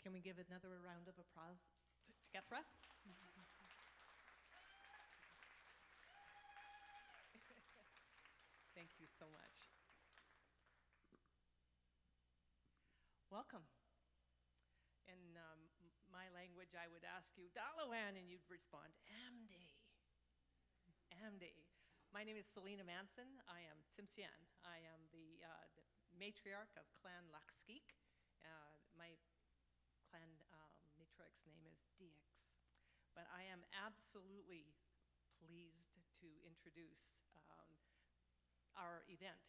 Can we give another round of applause to Gethra? Thank you so much. Welcome. In my language, I would ask you, Dalawan, and you'd respond, Amdi. Amdi. My name is Selena Manson. I am Tsimshian. I am the matriarch of Clan Laxgeek. My clan matriarch's name is Dix. But I am absolutely pleased to introduce our event.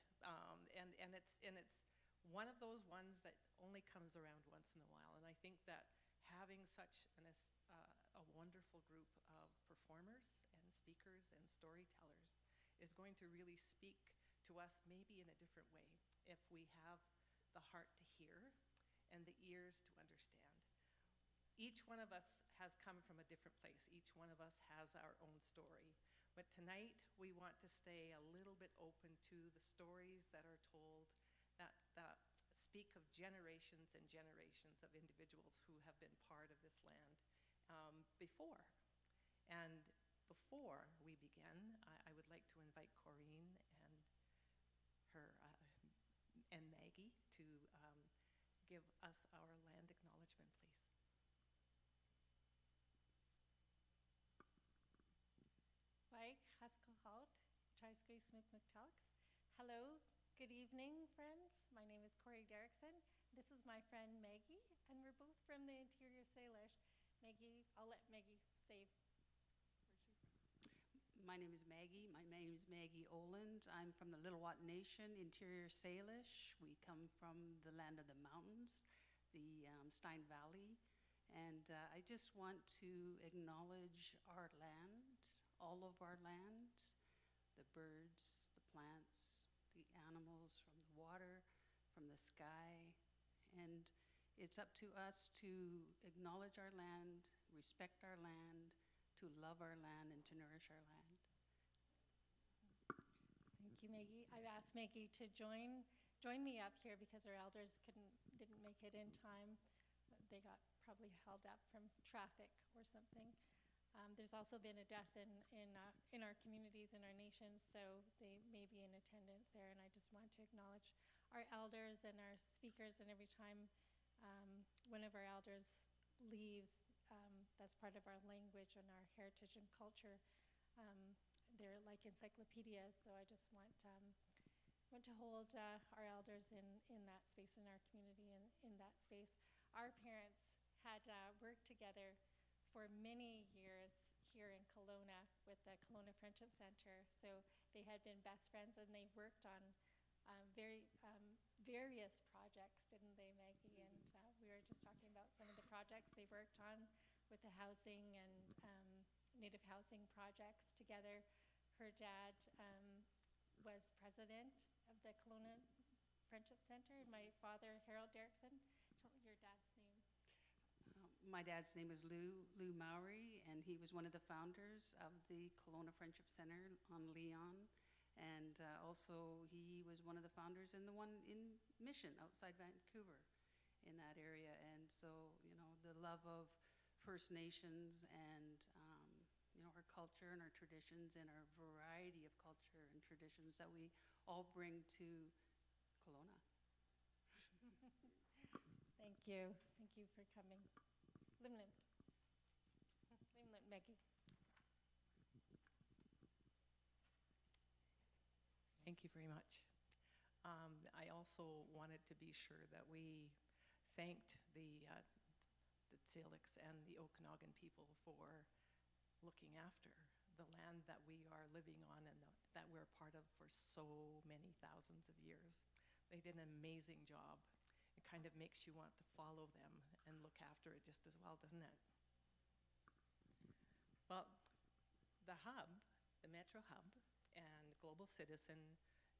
And it's one of those ones that only comes around once in a while. And I think that having such a wonderful group of performers and speakers and storytellers is going to really speak to us maybe in a different way if we have the heart to hear and the ears to understand. Each one of us has come from a different place. Each one of us has our own story. But tonight, we want to stay a little bit open to the stories that are told that speak of generations and generations of individuals who have been part of this land before. And before we begin, I would like to invite Corinne and Maggie to give us our land acknowledgement, please. Hello, good evening, friends. My name is Corey Derrickson. This is my friend Maggie, and we're both from the Interior Salish. Maggie, I'll let Maggie say where she's from. My name is Maggie. My name is Maggie Oland. I'm from the Nadleh Whut'en Nation, Interior Salish. We come from the land of the mountains, the Stein Valley. And I just want to acknowledge our land, all of our land, the birds, the plants, the animals from the water, from the sky. And it's up to us to acknowledge our land, respect our land, to love our land, and to nourish our land. Thank you, Maggie. I've asked Maggie to join me up here because our elders didn't make it in time. They got probably held up from traffic or something. There's also been a death in our communities, in our nations, so they may be in attendance there, and I just want to acknowledge our elders and our speakers, and every time one of our elders leaves, that's part of our language and our heritage and culture. They're like encyclopedias, so I just want to hold our elders in that space, in our community, and in that space. Our parents had worked together for many years here in Kelowna with the Kelowna Friendship Center. So they had been best friends, and they worked on various projects, didn't they, Maggie? And we were just talking about some of the projects they worked on with the housing and Native housing projects together. Her dad was president of the Kelowna Friendship Center, and my father, Harold Derrickson. Tell me your dad's name. My dad's name is Lou Mowry, and he was one of the founders of the Kelowna Friendship Center on Leon. And also, he was one of the founders in the one in Mission outside Vancouver in that area. And so, you know, the love of First Nations and, you know, our culture and our traditions and our variety of culture and traditions that we all bring to Kelowna. Thank you. Thank you for coming. Limlim. Limlim, Maggie. Thank you very much. I also wanted to be sure that we thanked the Tsilix and the Okanagan people for looking after the land that we are living on and that we're part of for so many thousands of years. They did an amazing job. It kind of makes you want to follow them and look after it just as well, doesn't it? Well, the hub, the Metro Hub, and Global Citizen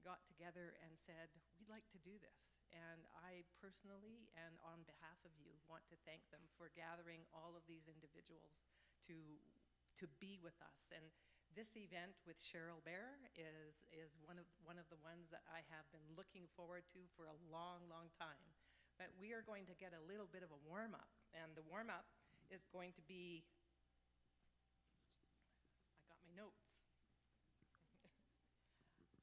got together and said, we'd like to do this. And I personally, and on behalf of you, want to thank them for gathering all of these individuals to be with us. And this event with Cheryl Bear is one of the ones that I have been looking forward to for a long, long time. But we are going to get a little bit of a warm-up, and the warm-up is going to be, I got my notes.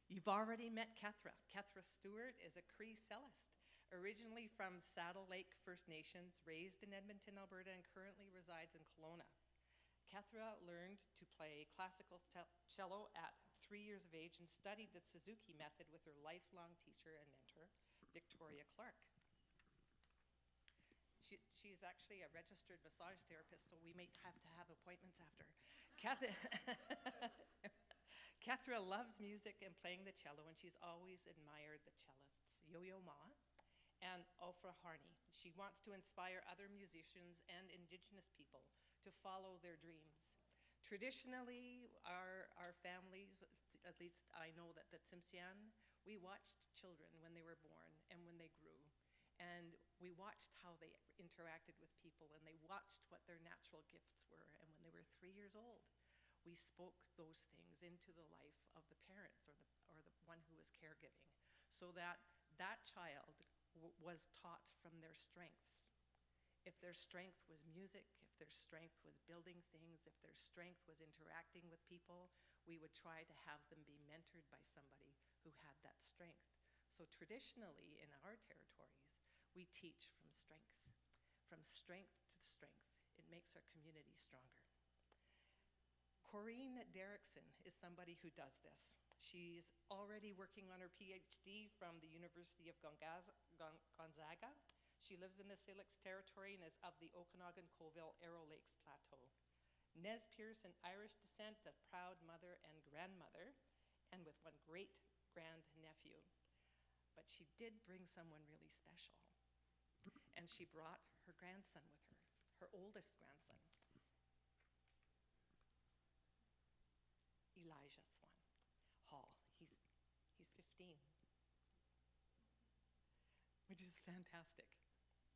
You've already met Kethra. Kethra Stewart is a Cree cellist, originally from Saddle Lake First Nations, raised in Edmonton, Alberta, and currently resides in Kelowna. Kethra learned to play classical cello at 3 years of age and studied the Suzuki method with her lifelong teacher and mentor, Victoria Clark. She's actually a registered massage therapist, so we may have to have appointments after. Kethra loves music and playing the cello, and she's always admired the cellists Yo-Yo Ma and Ofra Harney. She wants to inspire other musicians and Indigenous people to follow their dreams. Traditionally, our families, at least I know that the Tsimshian, we watched children when they were born and when they grew. And we watched how they interacted with people, and they watched what their natural gifts were. And when they were 3 years old, we spoke those things into the life of the parents or the one who was caregiving, so that that child was taught from their strengths. If their strength was music, if their strength was building things, if their strength was interacting with people, we would try to have them be mentored by somebody who had that strength. So traditionally in our territories, we teach from strength to strength. It makes our community stronger. Corinne Derrickson is somebody who does this. She's already working on her PhD from the University of Gonzaga. She lives in the Tsilix territory and is of the Okanagan-Colville-Arrow Lakes Plateau. Nez Pierce, an Irish descent, a proud mother and grandmother, and with one great-grand-nephew. But she did bring someone really special. And she brought her grandson with her, her oldest grandson, Elijah Swan Hall. He's 15, which is fantastic.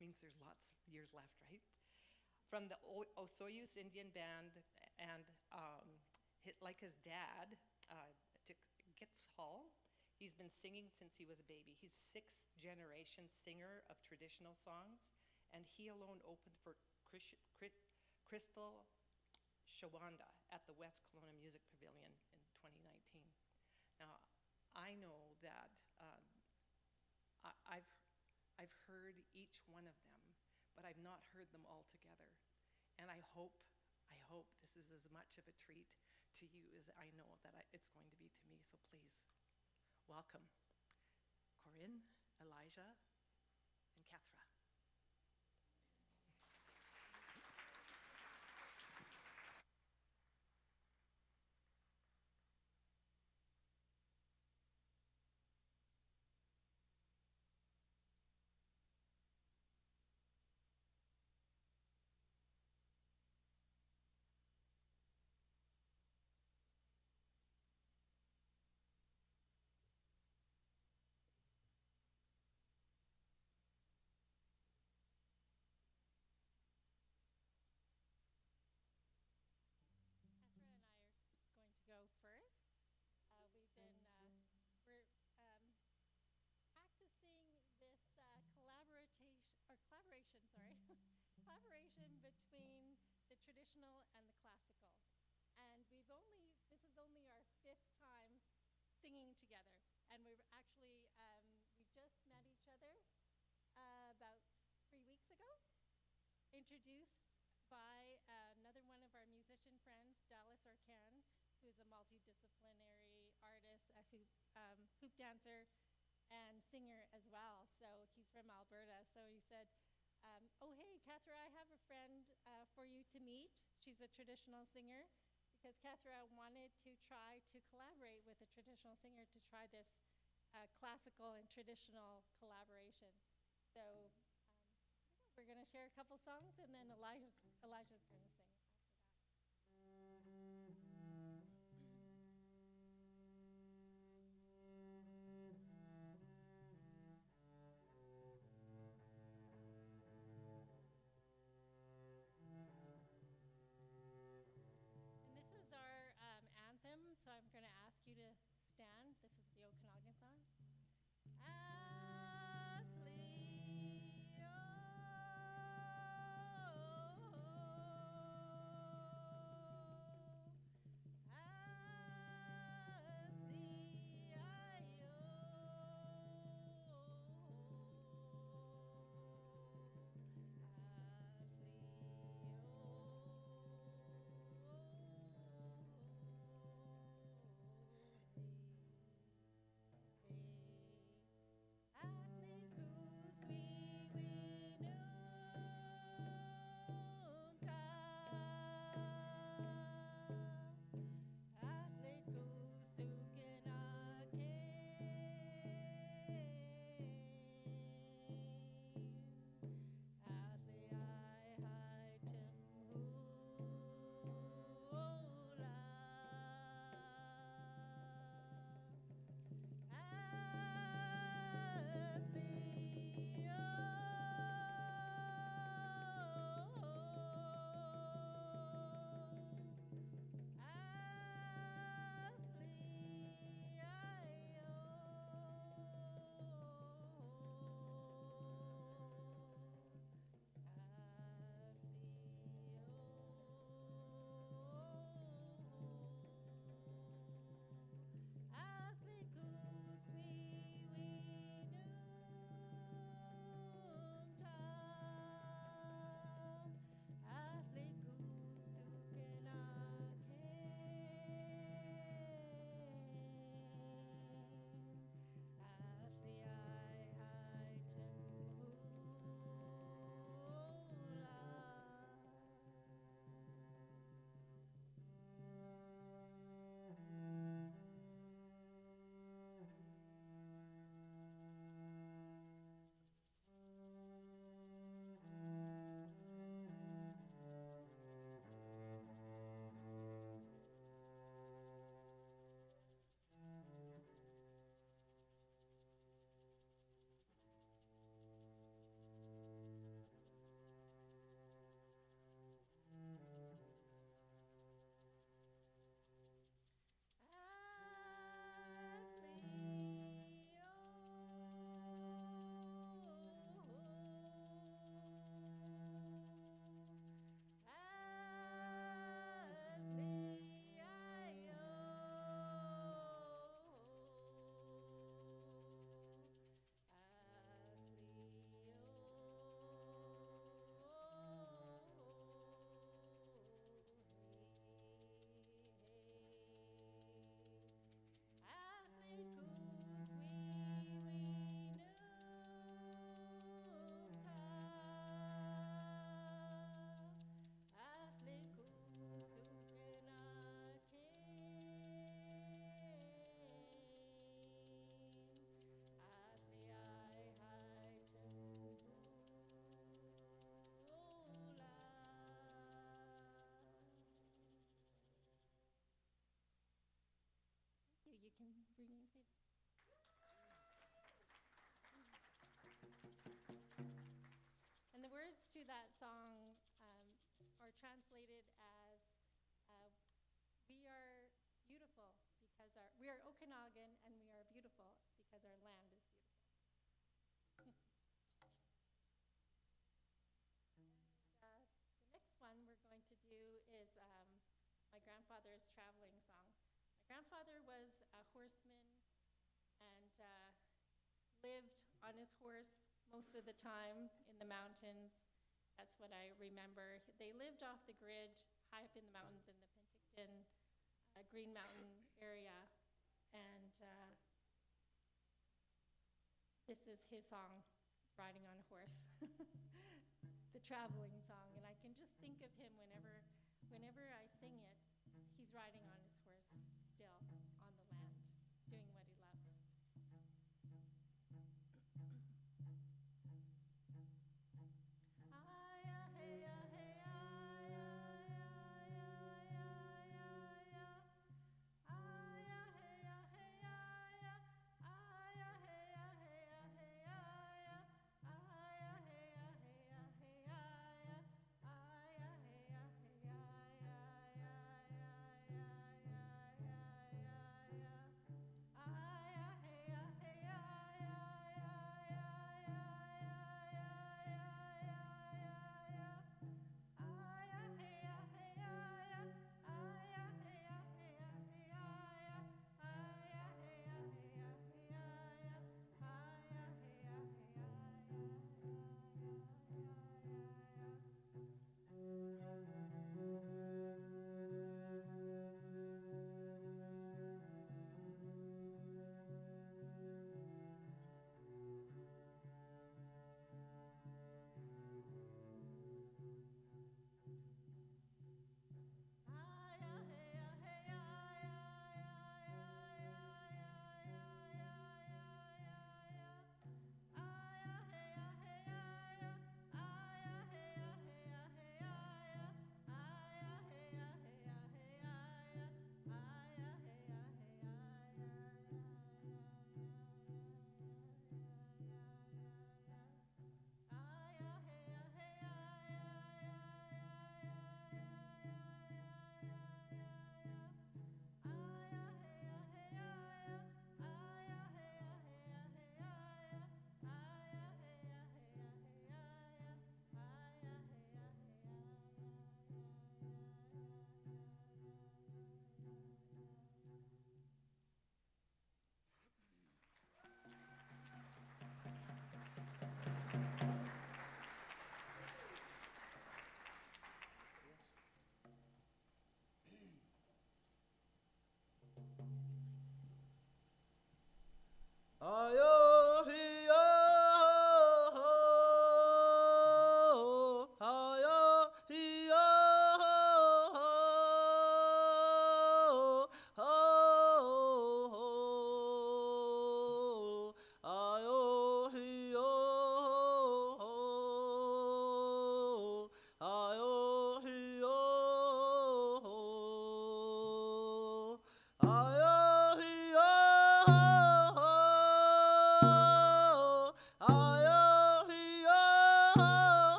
Means there's lots of years left, right? From the Osoyoos Indian band, and like his dad, Gitz Hall, he's been singing since he was a baby. He's 6th generation singer of traditional songs, and he alone opened for Crystal Shawanda at the West Kelowna Music Pavilion in 2019. Now, I know that I've heard each one of them, but I've not heard them all together. And I hope this is as much of a treat to you as I know that it's going to be to me. So please, welcome Corinne, Elijah, and Kethra. traditional and the classical. And this is only our 5th time singing together. And we just met each other about 3 weeks ago, introduced by another one of our musician friends, Dallas Orcan, who's a multidisciplinary artist, a hoop dancer, and singer as well. So he's from Alberta. So he said, oh, hey, Cathra, I have a friend for you to meet. She's a traditional singer, because Cathra wanted to try to collaborate with a traditional singer to try this classical and traditional collaboration. So we're going to share a couple songs, and then Elijah's going to sing after that. And this is our anthem, so I'm going to ask you to stand. This is the Okanagan song. You can bring in seat. And the words to that song are translated as we are beautiful because we are Okanagan, and we are beautiful because our land is beautiful. And the next one we're going to do grandfather's traveling song. My grandfather was a horseman and lived on his horse most of the time in the mountains. That's what I remember. They lived off the grid, high up in the mountains in the Penticton, Green Mountain area. And this is his song, Riding on a Horse, the traveling song. And I can just think of him whenever I sing it, he's riding on his horse still on the land, doing what he loves.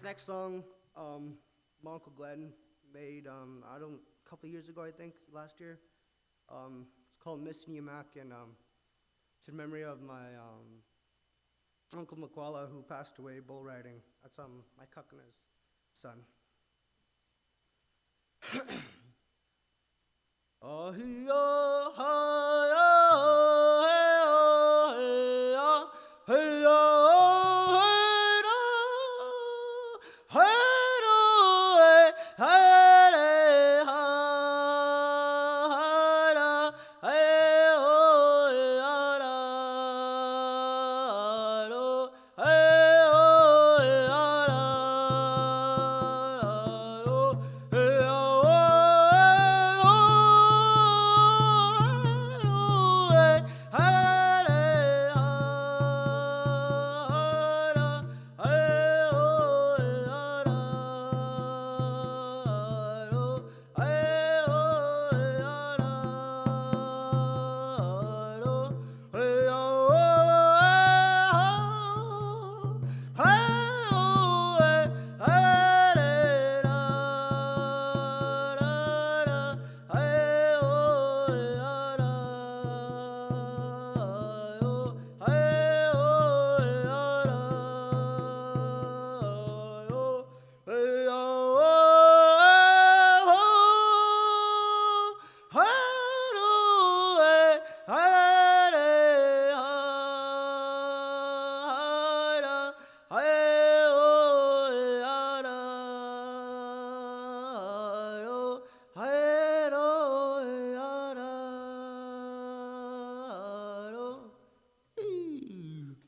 next song, my Uncle Glenn made, a couple of years ago, I think, last year. It's called Missing You, Mac, and it's in memory of my Uncle Makwala, who passed away bull riding. That's my Kakana's son. Oh, hey-oh, hey-oh, hey-oh, hey-oh, hey-oh, hey-oh,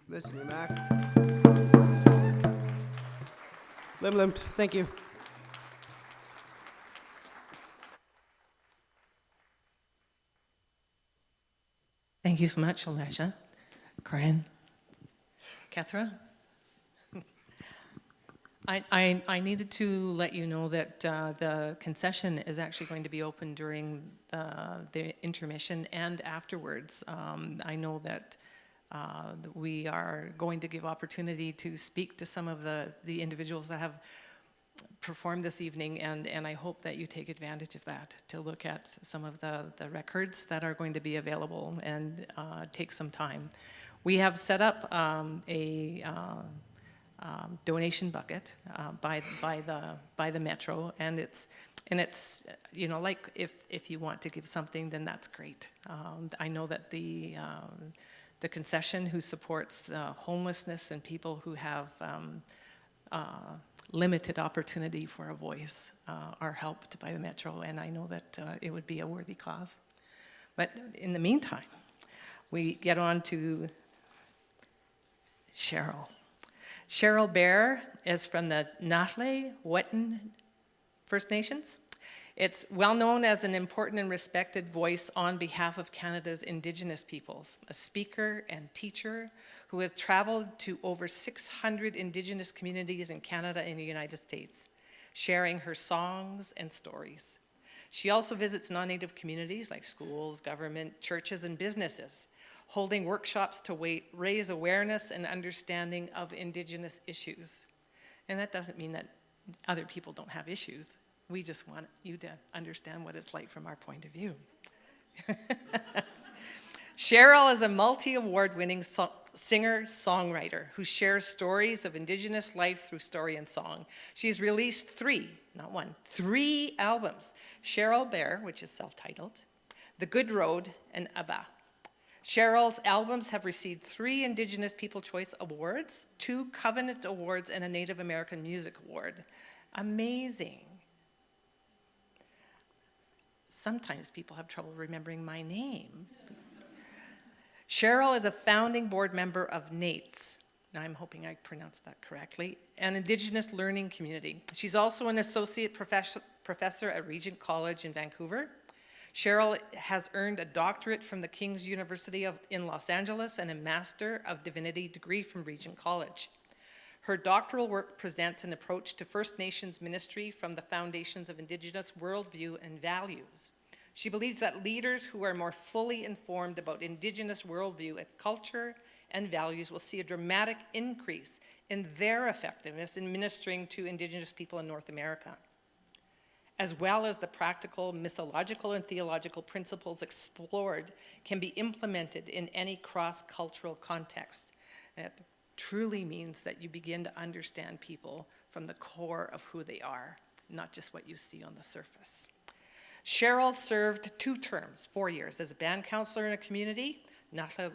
Missing you, Mac. Lim, thank you. Thank you so much, Elijah. Corinne. Kethra. I needed to let you know that the concession is actually going to be open during the intermission and afterwards. I know that we are going to give opportunity to speak to some of the individuals that have performed this evening, and I hope that you take advantage of that to look at some of the records that are going to be available and take some time. We have set up a donation bucket by the Metro, and it's you know, like if you want to give something, then that's great. I know that the concession, who supports the homelessness and people who have limited opportunity for a voice, are helped by the Metro, and I know that it would be a worthy cause. But in the meantime, we get on to Cheryl. Cheryl Bear is from the Nadleh Whut'en First Nations. It's well known as an important and respected voice on behalf of Canada's Indigenous peoples, a speaker and teacher who has traveled to over 600 Indigenous communities in Canada and the United States, sharing her songs and stories. She also visits non-Native communities like schools, government, churches, and businesses, holding workshops to raise awareness and understanding of Indigenous issues. And that doesn't mean that other people don't have issues. We just want you to understand what it's like from our point of view. Cheryl is a multi-award-winning singer-songwriter who shares stories of Indigenous life through story and song. She's released three albums: Cheryl Bear, which is self-titled, The Good Road, and Abba. Cheryl's albums have received 3 Indigenous People Choice Awards, 2 Covenant Awards, and a Native American Music Award. Amazing. Sometimes people have trouble remembering my name. Cheryl is a founding board member of NATES. Now I'm hoping I pronounced that correctly, an Indigenous learning community. She's also an associate professor at Regent College in Vancouver. Cheryl has earned a doctorate from the King's University in Los Angeles and a Master of Divinity degree from Regent College. Her doctoral work presents an approach to First Nations ministry from the foundations of Indigenous worldview and values. She believes that leaders who are more fully informed about Indigenous worldview and culture and values will see a dramatic increase in their effectiveness in ministering to Indigenous people in North America, as well as the practical, missiological, and theological principles explored can be implemented in any cross-cultural context. That truly means that you begin to understand people from the core of who they are, not just what you see on the surface. Cheryl served 2 terms, 4 years, as a band counselor in a community, Nadleh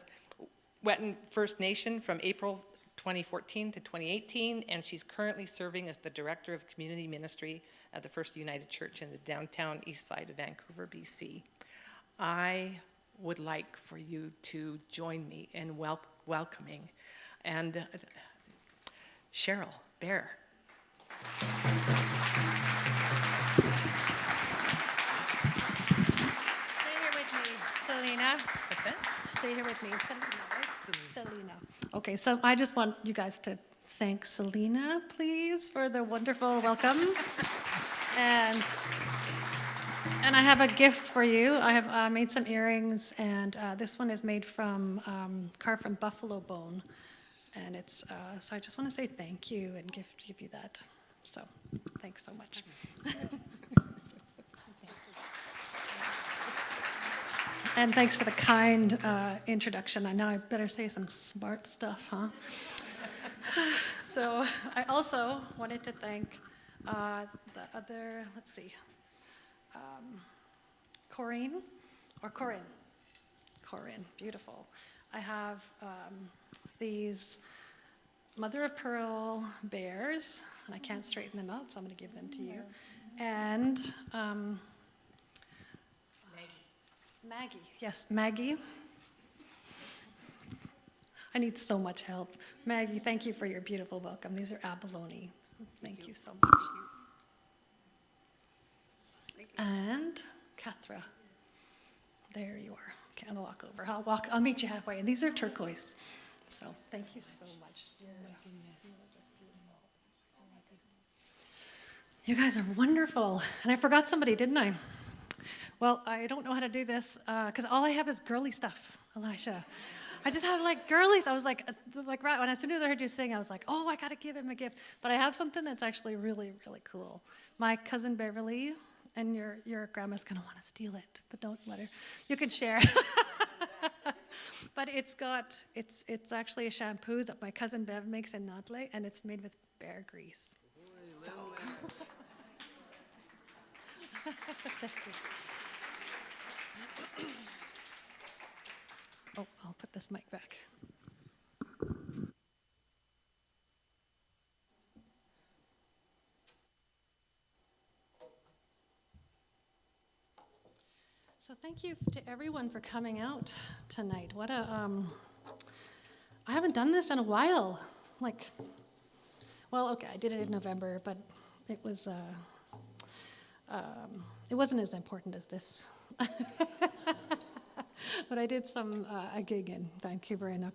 Whut'en First Nation, from April 2014 to 2018, and she's currently serving as the Director of Community Ministry at the First United Church in the downtown east side of Vancouver, BC. I would like for you to join me in welcoming and Cheryl Bear. Stay here with me, Selena. What's that? Stay here with me, Selena, right? Selena. Okay, so I just want you guys to thank Selena, please, for the wonderful welcome. And I have a gift for you. I have made some earrings, and this one is made from, carved from buffalo bone. And it's, so I just want to say thank you and give you that. So, thanks so much. And thanks for the kind introduction. I know I better say some smart stuff, huh? So I also wanted to thank the other, let's see, Corinne, beautiful. I have these mother of pearl bears, and I can't straighten them out, so I'm going to give them to you. And Maggie, yes, Maggie. I need so much help. Maggie, thank you for your beautiful welcome. These are abalone. Thank you so much. And Kathra, there you are. Okay, I'm gonna walk over. I'll meet you halfway. And these are turquoise. So thank you so much. You guys are wonderful. And I forgot somebody, didn't I? Well, I don't know how to do this because all I have is girly stuff, Elisha. I just have like girlies. I was like right when as soon as I heard you sing, I was like, oh, I gotta give him a gift. But I have something that's actually really, really cool. My cousin Beverly, and your grandma's gonna want to steal it, but don't let her. You can share. But it's actually a shampoo that my cousin Bev makes in Nadleh, and it's made with bear grease. So cool. Thank you. Oh, I'll put this mic back. So thank you to everyone for coming out tonight. What a, I haven't done this in a while. Well, okay, I did it in November, but it was, it wasn't as important as this. But I did a gig in Vancouver in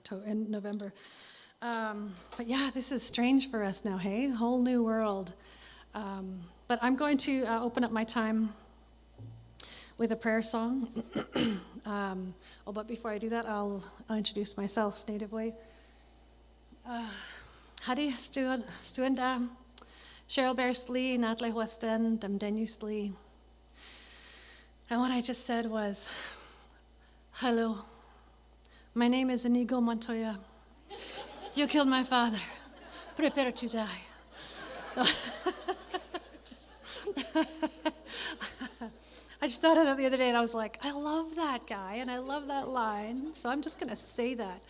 November. But yeah, this is strange for us now, hey? Whole new world. But I'm going to open up my time with a prayer song. But before I do that, I'll introduce myself, native way. Hadi Stuenda, Cheryl Bear Slee, Nadleh Whut'en Slee. And what I just said was, hello, my name is Inigo Montoya. You killed my father. Prepare to die. I just thought of that the other day, and I was like, I love that guy, and I love that line, so I'm just going to say that.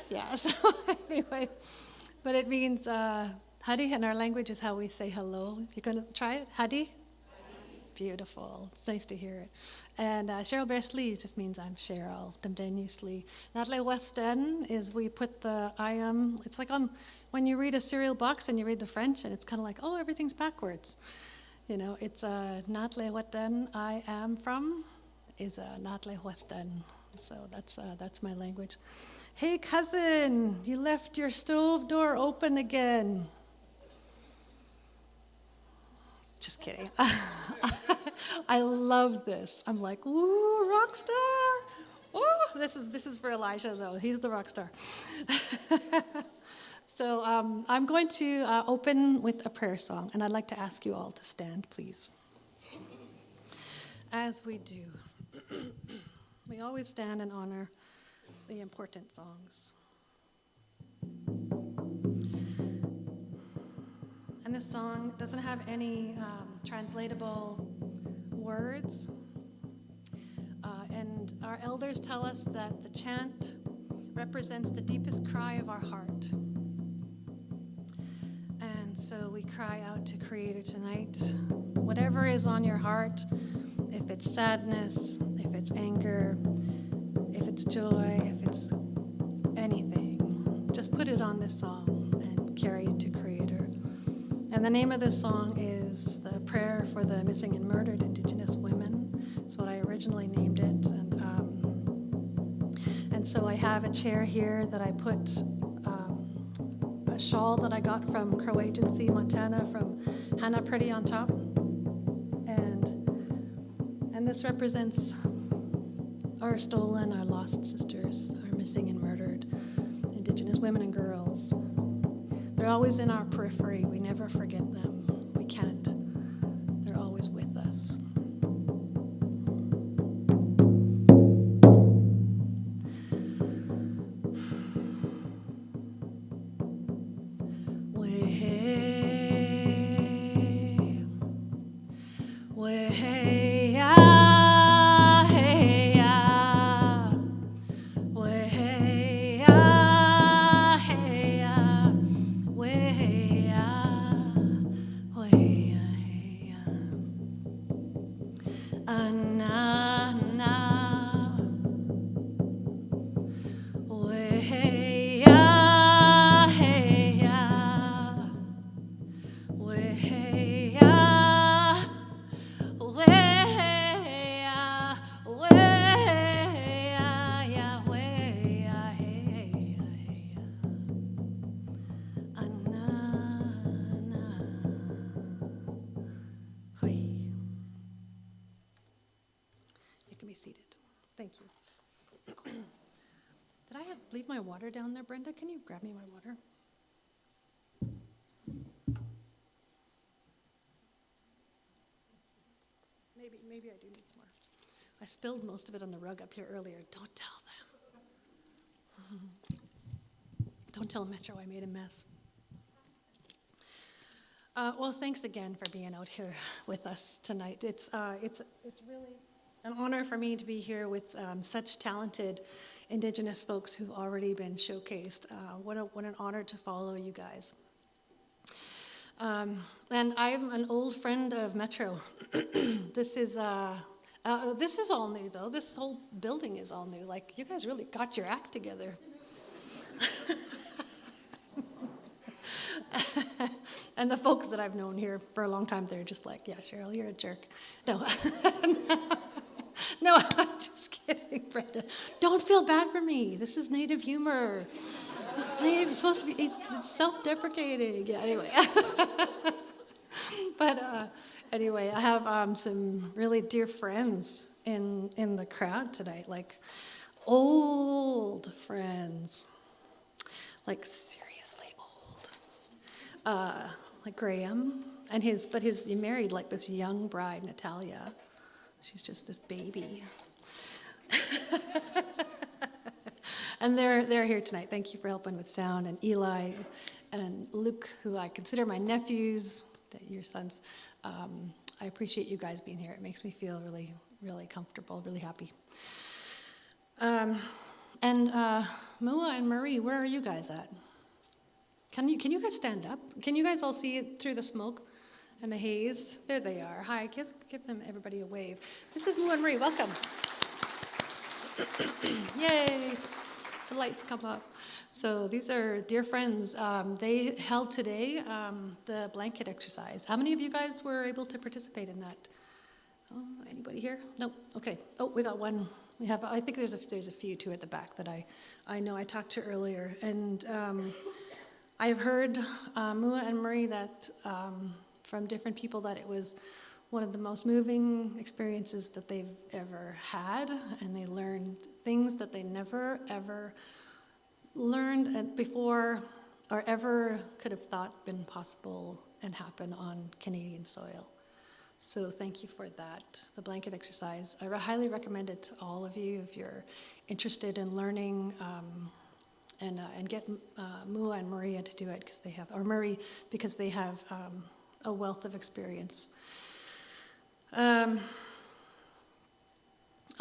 Yeah, so anyway, but it means, Hadi in our language is how we say hello. You're going to try it? Hadi? Beautiful. It's nice to hear it. And Cheryl Bear Slee just means I'm Cheryl. Slee. Nadleh Whut'en is we put the I am. It's like when you read a cereal box and you read the French, and it's kind of like, oh, everything's backwards. You know, it's Nadleh Whut'en I am from is Nadleh Whut'en. So that's my language. Hey, cousin, you left your stove door open again. Just kidding. I love this. I'm like, ooh, rock star. Oh, this is for Elijah, though. He's the rock star. So I'm going to open with a prayer song, and I'd like to ask you all to stand, please. As we do, we always stand and honor the important songs. And this song doesn't have any translatable words. And our elders tell us that the chant represents the deepest cry of our heart. And so we cry out to Creator tonight. Whatever is on your heart, if it's sadness, if it's anger, if it's joy, if it's anything, just put it on this song and carry it to Creator. And the name of this song is the Prayer for the Missing and Murdered Indigenous Women. That's what I originally named it. And so I have a chair here that I put a shawl that I got from Crow Agency, Montana, from Hannah Pretty on top. And this represents our stolen, our lost sisters, our missing and murdered Indigenous women and girls. They're always in our periphery. We never forget them. We can't. They're always with us. Leave my water down there, Brenda. Can you grab me my water? Maybe I do need some more. I spilled most of it on the rug up here earlier. Don't tell them. Don't tell Metro I made a mess. Well, thanks again for being out here with us tonight. It's really an honor for me to be here with such talented Indigenous folks who've already been showcased. What an honor to follow you guys. And I'm an old friend of Metro. This is all new, though. This whole building is all new. Like, you guys really got your act together. And the folks that I've known here for a long time, they're just like, yeah, Cheryl, you're a jerk. No. No, I'm just kidding, Brenda. Don't feel bad for me. This is Native humor. It's Native, it's supposed to be, it's self-deprecating. Yeah, anyway. But anyway, I have some really dear friends in the crowd tonight, like old friends, like seriously old. Like Graham, and he married like this young bride, Natalia. She's just this baby. And they're here tonight. Thank you for helping with sound. And Eli and Luke, who I consider my nephews, your sons. I appreciate you guys being here. It makes me feel really, really comfortable, really happy. And Mua and Marie, where are you guys at? Can you guys stand up? Can you guys all see it through the smoke and the haze? There they are. Hi, give them everybody a wave. This is Mua and Marie. Welcome. Yay! The lights come up. So these are dear friends. They held today the blanket exercise. How many of you guys were able to participate in that? Oh, anybody here? Nope. Okay. Oh, we got one. We have. I think there's a few too at the back that I know I talked to earlier, and I've heard Mua and Marie that from different people that it was one of the most moving experiences that they've ever had, and they learned things that they never, ever learned before or ever could have thought been possible and happen on Canadian soil. So thank you for that, the blanket exercise. I highly recommend it to all of you if you're interested in learning, and get Mua and Maria to do it because they have, or Murray, because they have a wealth of experience.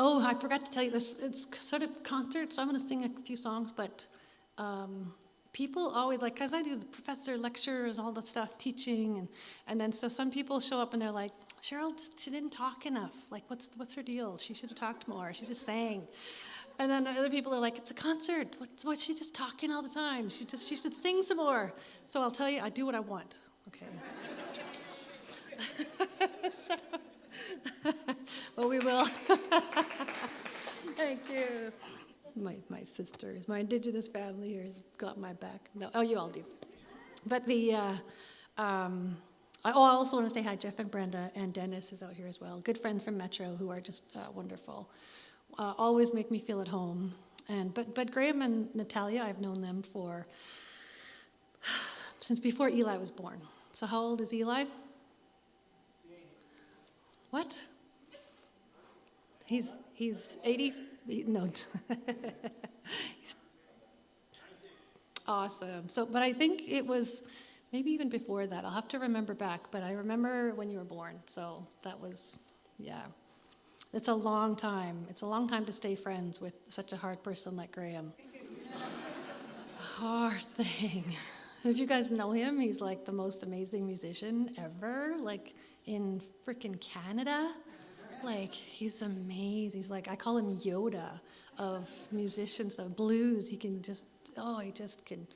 Oh, I forgot to tell you this. It's sort of concert, so I'm going to sing a few songs, but people always, like, because I do the professor lecture and all the stuff, teaching, and then so some people show up and they're like, Cheryl, she didn't talk enough. Like, what's her deal? She should have talked more. She just sang. And then other people are like, it's a concert. What's she just talking all the time? She should sing some more. So I'll tell you, I do what I want. Okay. Well, we will. Thank you. My sisters, my Indigenous family here has got my back. No, oh, you all do. But I also want to say hi, Jeff and Brenda, and Dennis is out here as well. Good friends from Metro who are just wonderful. Always make me feel at home. But Graham and Natalia, I've known them since before Eli was born. So how old is Eli? What? He's 80. No. Awesome. So, but I think it was maybe even before that. I'll have to remember back, but I remember when you were born. So that was, yeah. It's a long time. It's a long time to stay friends with such a hard person like Graham. It's a hard thing. If you guys know him, he's like the most amazing musician ever, like in frickin' Canada. Like, he's amazing. He's like, I call him Yoda of musicians, of blues. He just can.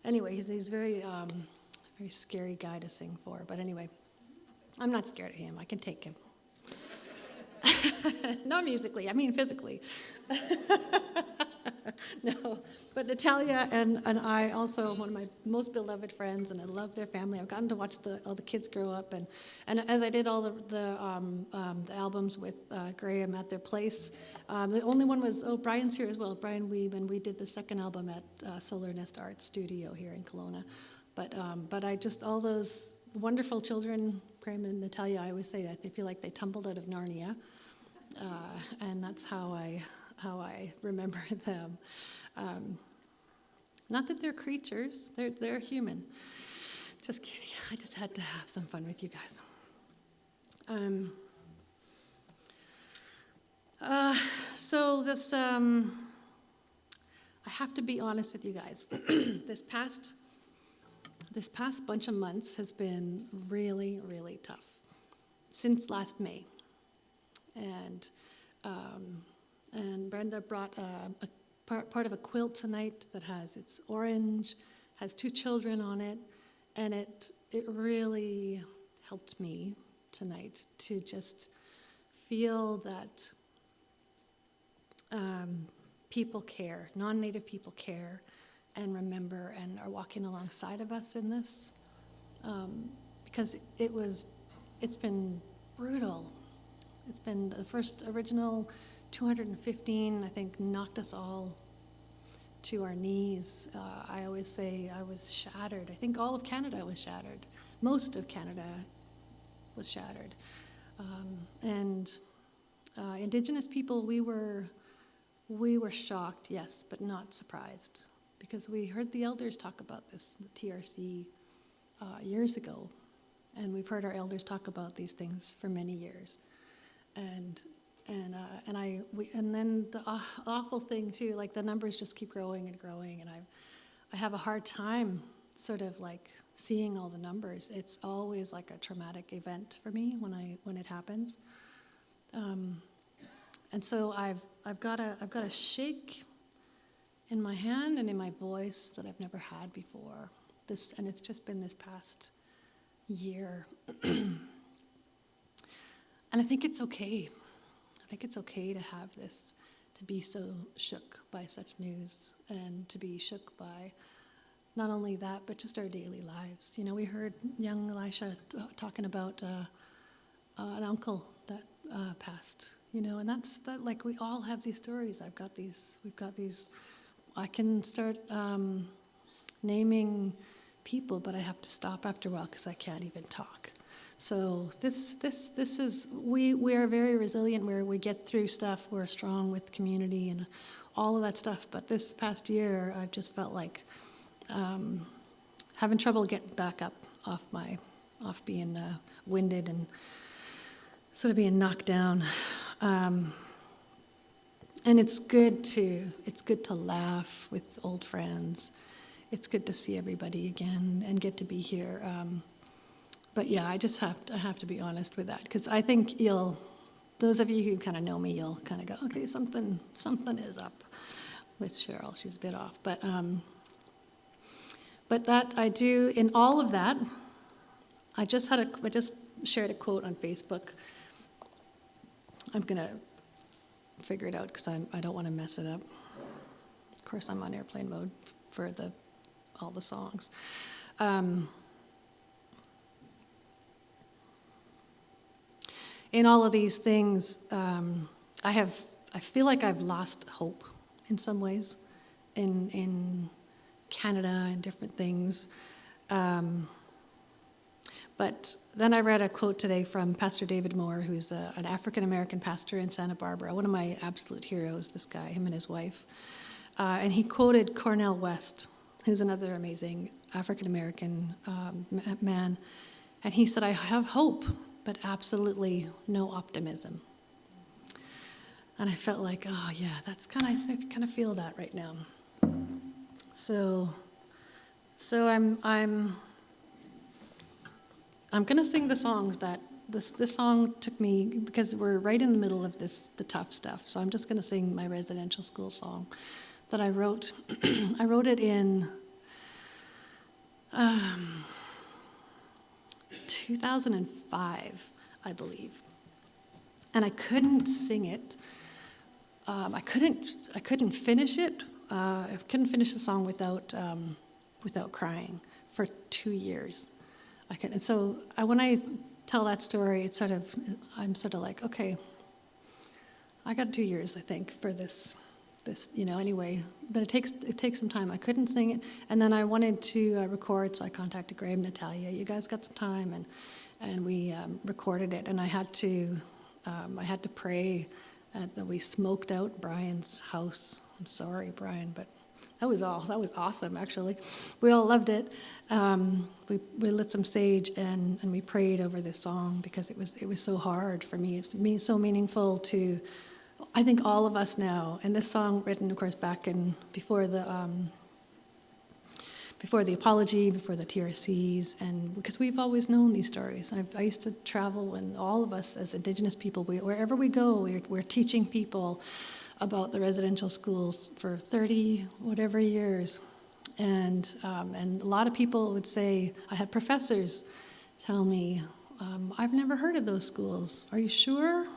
Anyway, he's very, very scary guy to sing for. But anyway, I'm not scared of him. I can take him. Not musically, I mean physically. No, but Natalia and I also, one of my most beloved friends, and I love their family. I've gotten to watch all the kids grow up, and as I did all the albums with Graham at their place, the only one was, Brian's here as well, Brian Weeb, and we did the second album at Solar Nest Art Studio here in Kelowna. But I just, all those wonderful children, Graham and Natalia, I always say, I feel like they tumbled out of Narnia, and that's how I remember them. Not that they're creatures, they're human. Just kidding, I just had to have some fun with you guys. So this, I have to be honest with you guys. This past bunch of months has been really, really tough, since last May. And Brenda brought a part of a quilt tonight that it's orange, has 2 children on it, and it really helped me tonight to just feel that people care, non-Native people care, and remember and are walking alongside of us in this, because it's been brutal. It's been the first original 215, I think, knocked us all to our knees. I always say I was shattered. I think all of Canada was shattered. Most of Canada was shattered. Indigenous people, we were shocked, yes, but not surprised, because we heard the elders talk about this, the TRC, years ago, and we've heard our elders talk about these things for many years. And then the awful thing too, like the numbers just keep growing and growing, and I have a hard time sort of like seeing all the numbers. It's always like a traumatic event for me when it happens, and so I've got a shake in my hand and in my voice that I've never had before. And it's just been this past year. And I think it's okay. I think it's okay to have this, to be so shook by such news, and to be shook by not only that, but just our daily lives. You know, we heard young Elisha talking about an uncle that passed, you know, and that's that. Like we all have these stories. We've got these. I can start naming people, but I have to stop after a while because I can't even talk. So this is we are very resilient where we get through stuff. We're strong with community and all of that stuff. But this past year, I've just felt like having trouble getting back up off being winded and sort of being knocked down. And it's good to laugh with old friends. It's good to see everybody again and get to be here. But yeah, I have to be honest with that, because I think those of you who kind of know me, you'll kind of go, okay, something is up with Cheryl. She's a bit off, but that I do in all of that. I just shared a quote on Facebook. I'm gonna figure it out because I don't want to mess it up. Of course, I'm on airplane mode for all the songs. In all of these things, I feel like I've lost hope in some ways, in Canada and different things. But then I read a quote today from Pastor David Moore, who's an African-American pastor in Santa Barbara, one of my absolute heroes, this guy, him and his wife. And he quoted Cornel West, who's another amazing African-American man. And he said, "I have hope, but absolutely no optimism." And I felt like, oh yeah, I kind of feel that right now. So I'm gonna sing the songs that this song took me, because we're right in the middle of the tough stuff. So I'm just gonna sing my residential school song that I wrote. I wrote it in 2005, I believe, and I couldn't sing it. I couldn't finish it. I couldn't finish the song without crying for 2 years. And so when I tell that story, I'm sort of like, okay, I got 2 years, I think, for this, anyway. But it takes some time. I couldn't sing it, and then I wanted to record, so I contacted Graham, Natalia. You guys got some time, and we recorded it. And I had to pray that we smoked out Brian's house. I'm sorry, Brian, but that was awesome, actually. We all loved it. We lit some sage and we prayed over this song because it was so hard for me. It's so meaningful to, I think, all of us now. And this song, written, of course, back before the apology, before the TRCs, and because we've always known these stories. I used to travel, and all of us as Indigenous people, wherever we go, we're teaching people about the residential schools for 30 whatever years, and a lot of people would say, I had professors tell me, I've never heard of those schools. Are you sure?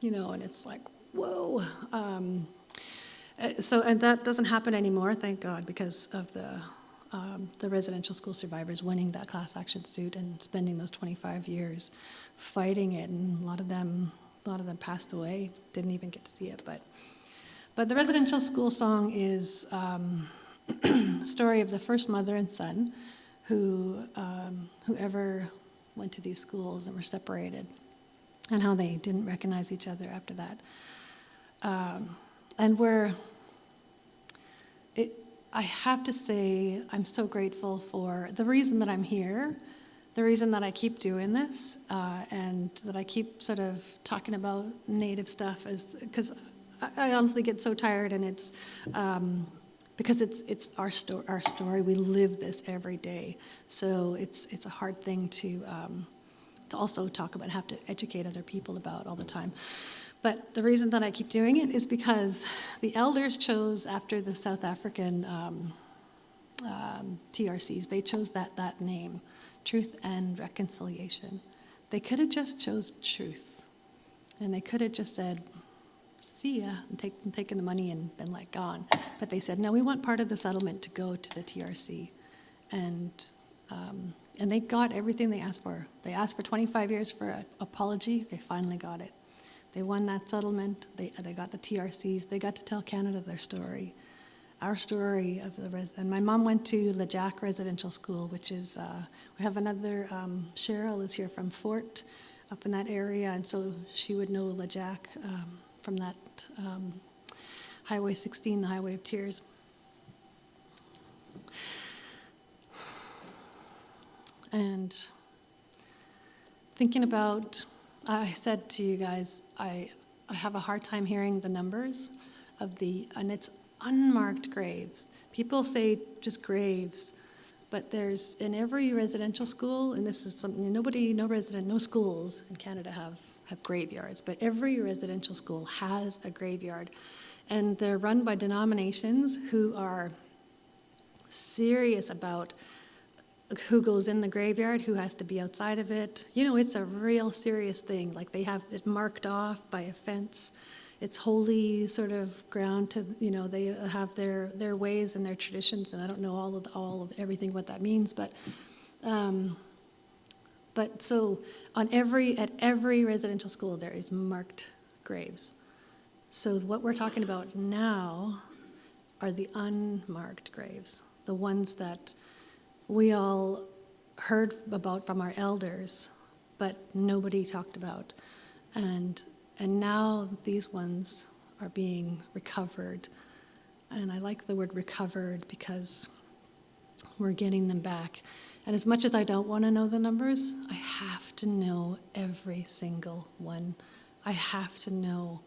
And it's like, whoa. And that doesn't happen anymore, thank God, because of the residential school survivors winning that class action suit and spending those 25 years fighting it, and a lot of them passed away, didn't even get to see it. But the residential school song is the story of the first mother and son who ever went to these schools and were separated, and how they didn't recognize each other after that. I have to say, I'm so grateful for the reason that I'm here, the reason that I keep doing this, and that I keep sort of talking about Native stuff, is because I honestly get so tired, and it's because it's our story. We live this every day, so it's a hard thing to also talk about, have to educate other people about all the time. But the reason that I keep doing it is because the elders chose, after the South African TRCs, they chose that name, Truth and Reconciliation. They could have just chose truth, and they could have just said, see ya, and taken the money and been like gone. But they said, no, we want part of the settlement to go to the TRC. And And they got everything they asked for. They asked for 25 years for an apology. They finally got it. They won that settlement. They got the TRCs. They got to tell Canada their story, our story of the and my mom went to LeJac Residential School, which is we have another Cheryl is here from Fort, up in that area, and so she would know LeJac from that Highway 16, the Highway of Tears. And thinking about, I said to you guys, I have a hard time hearing the numbers of and it's unmarked graves. People say just graves, but there's in every residential school, and this is something no schools in Canada have graveyards, but every residential school has a graveyard. And they're run by denominations who are serious about who goes in the graveyard, who has to be outside of it. It's a real serious thing. Like, they have it marked off by a fence. It's holy sort of ground to, they have their ways and their traditions, and I don't know all of everything what that means, but so at every residential school there is marked graves. So what we're talking about now are the unmarked graves, the ones that we all heard about from our elders, but nobody talked about. And now these ones are being recovered. And I like the word recovered because we're getting them back. And as much as I don't want to know the numbers, I have to know every single one. I have to know.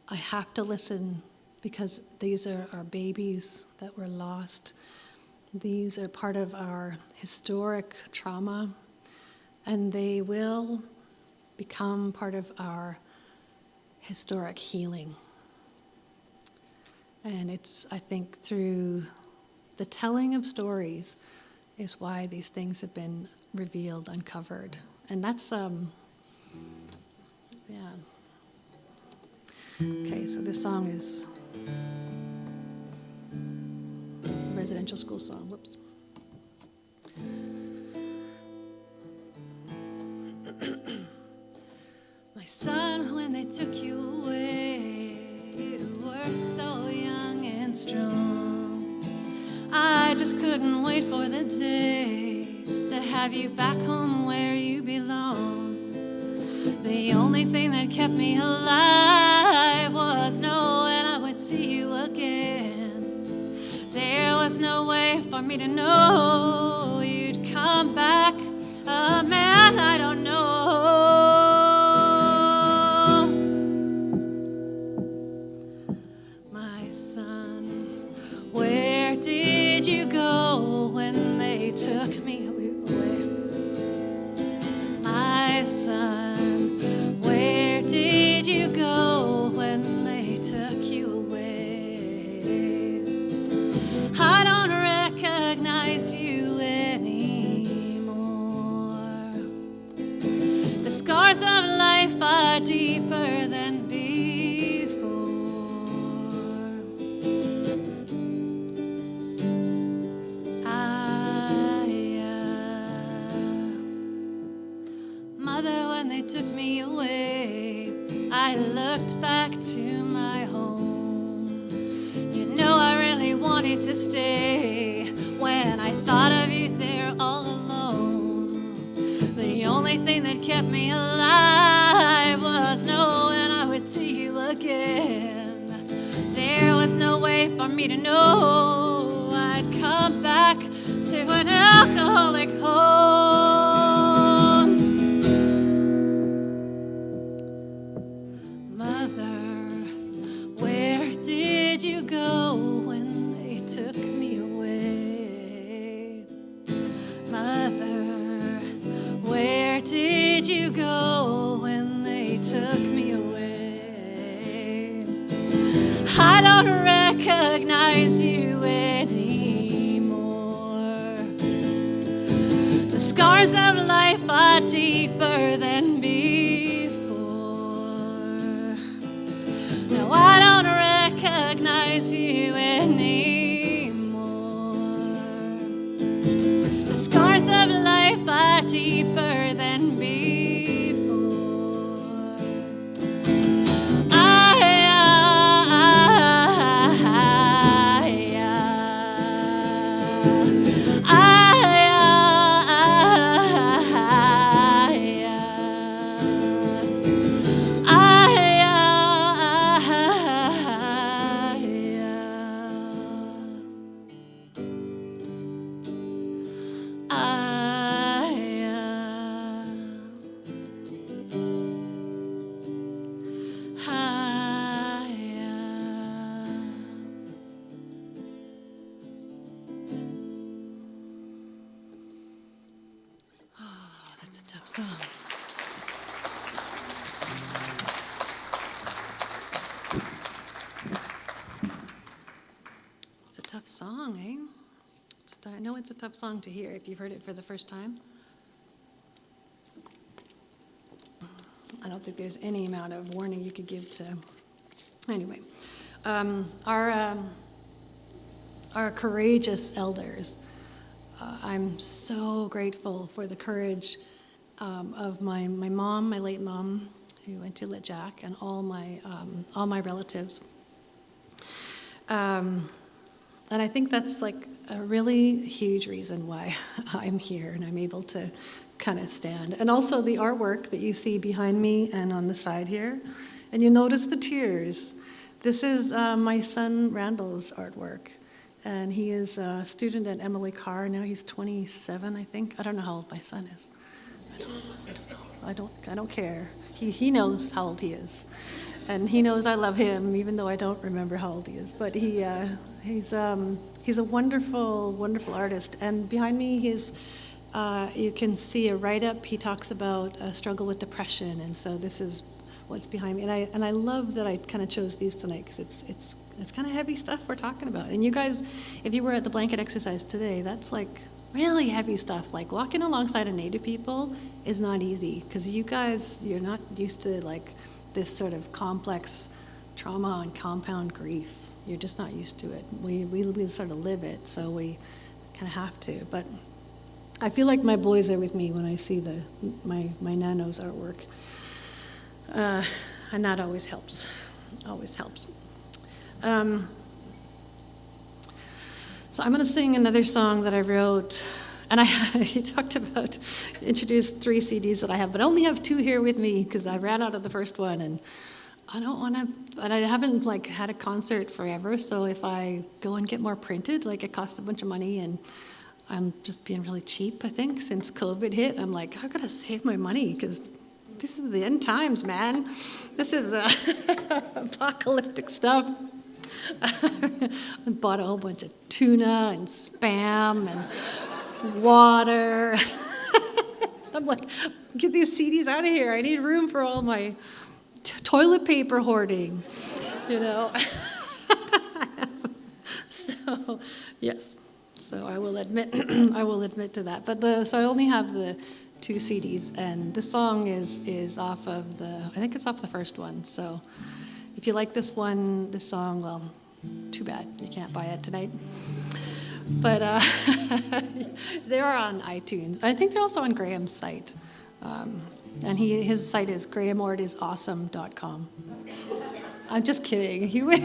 I have to listen, because these are our babies that were lost. These are part of our historic trauma, and they will become part of our historic healing. And it's, I think, through the telling of stories is why these things have been revealed, uncovered. And that's, yeah. Okay, so this song is a residential school song. Whoops. My son, when they took you away, you were so young and strong. I just couldn't wait for the day to have you back home where you belong. The only thing that kept me alive was knowing I would see you again. There was no way for me to know you'd come back, a man I don't know. My son, where did you go when they took me away? My son, where did you go when they took you away? I don't recognize you anymore. The scars of life are deeper than before. Mother, when they took me away, I looked back to my home. You know, I really wanted to stay when I thought of you there all alone. The only thing that kept me alive was knowing I would see you again. There was no way for me to know I'd come back to an alcoholic home. Mother, where did you go when they took me away? Mother, where did you go when they took me away? I don't recognize you anymore. The scars of life are deeper than before. No, I don't recognize you anymore. The scars of life It's a tough song to hear if you've heard it for the first time. I don't think there's any amount of warning you could give to. Anyway, our courageous elders. I'm so grateful for the courage of my mom, my late mom, who went to Lit Jack, and all my relatives. And I think that's like a really huge reason why I'm here and I'm able to kind of stand. And also the artwork that you see behind me and on the side here. And you notice the tears. This is my son Randall's artwork. And he is a student at Emily Carr. Now he's 27, I think. I don't know how old my son is. I don't care. He knows how old he is. And he knows I love him, even though I don't remember how old he is. But he's a wonderful, wonderful artist. And behind me, you can see a write-up. He talks about a struggle with depression, and so this is what's behind me. And I love that I kind of chose these tonight, because it's kind of heavy stuff we're talking about. And you guys, if you were at the blanket exercise today, that's like really heavy stuff. Like walking alongside of Native people is not easy, because you guys, you're not used to like this sort of complex trauma and compound grief. You're just not used to it. We sort of live it, so we kind of have to. But I feel like my boys are with me when I see my Nano's artwork. And that always helps. Always helps. So I'm going to sing another song that I wrote. And he talked about, introduced 3 CDs that I have, but I only have 2 here with me because I ran out of the first one. And I don't want to, and I haven't like had a concert forever. So if I go and get more printed, like it costs a bunch of money, and I'm just being really cheap, I think, since COVID hit. I'm like, I've got to save my money because this is the end times, man. This is apocalyptic stuff. I bought a whole bunch of tuna and Spam and water. I'm like, get these CDs out of here. I need room for all my toilet paper hoarding, you know. So, yes. So I will admit, I will admit to that. But so I only have the 2 CDs, and this song is off of I think it's off the first one. So if you like this song, well, too bad you can't buy it tonight. But they are on iTunes. I think they're also on Graham's site. And his site is grahamordisawesome.com. I'm just kidding. He would.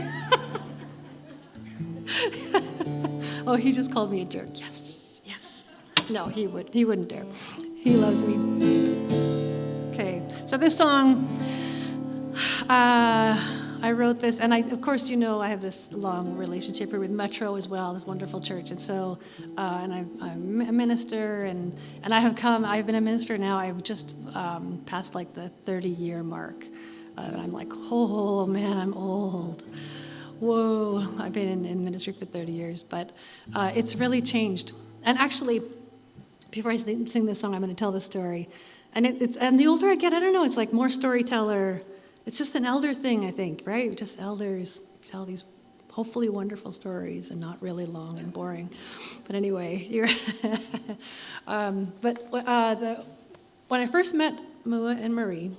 Oh, he just called me a jerk. Yes, yes. No, he wouldn't dare. He loves me. Okay, so this song, I wrote this, and of course, you know, I have this long relationship here with Metro as well, this wonderful church, and so, and I'm a minister, and I've been a minister now. I've just passed like the 30-year mark, and I'm like, oh man, I'm old. Whoa, I've been in ministry for 30 years, but it's really changed. And actually, before I sing this song, I'm going to tell the story. And and the older I get, I don't know, it's like more storyteller. It's just an elder thing, I think, right? Just elders tell these hopefully wonderful stories and not really long and boring. But anyway, when I first met Mua and Marie,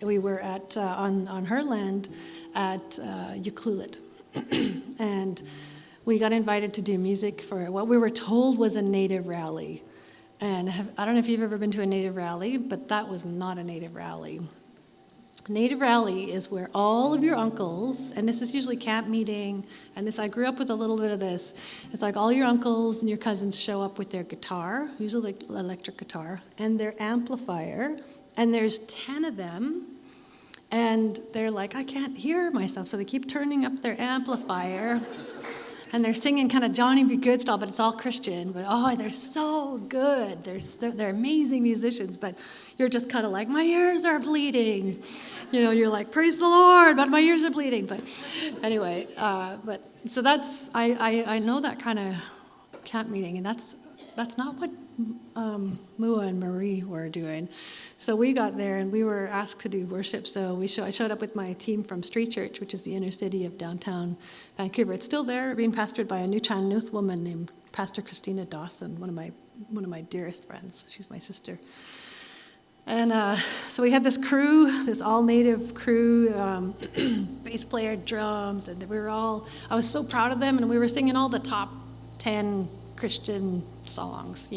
we were on her land at Ucluelet. And we got invited to do music for what we were told was a Native rally. And I don't know if you've ever been to a Native rally, but that was not a Native rally. Native rally is where all of your uncles, and this is usually camp meeting, and I grew up with a little bit of this. It's like all your uncles and your cousins show up with their guitar, usually electric guitar, and their amplifier, and there's 10 of them. And they're like, I can't hear myself, so they keep turning up their amplifier. And they're singing kind of Johnny B. Good style, but it's all Christian. But oh, they're so good. They're amazing musicians, but you're just kind of like, my ears are bleeding. You know, you're like, praise the Lord, but my ears are bleeding. But anyway, so that's, I know that kind of camp meeting, and that's not what Mua and Marie were doing. So we got there and we were asked to do worship. So I showed up with my team from Street Church, which is the inner city of downtown Vancouver. It's still there, being pastored by a Nuchan Nuth woman named Pastor Christina Dawson, one of my dearest friends. She's my sister. And so we had this crew, this all-native crew, bass player, drums, and I was so proud of them, and we were singing all the top 10 Christian songs,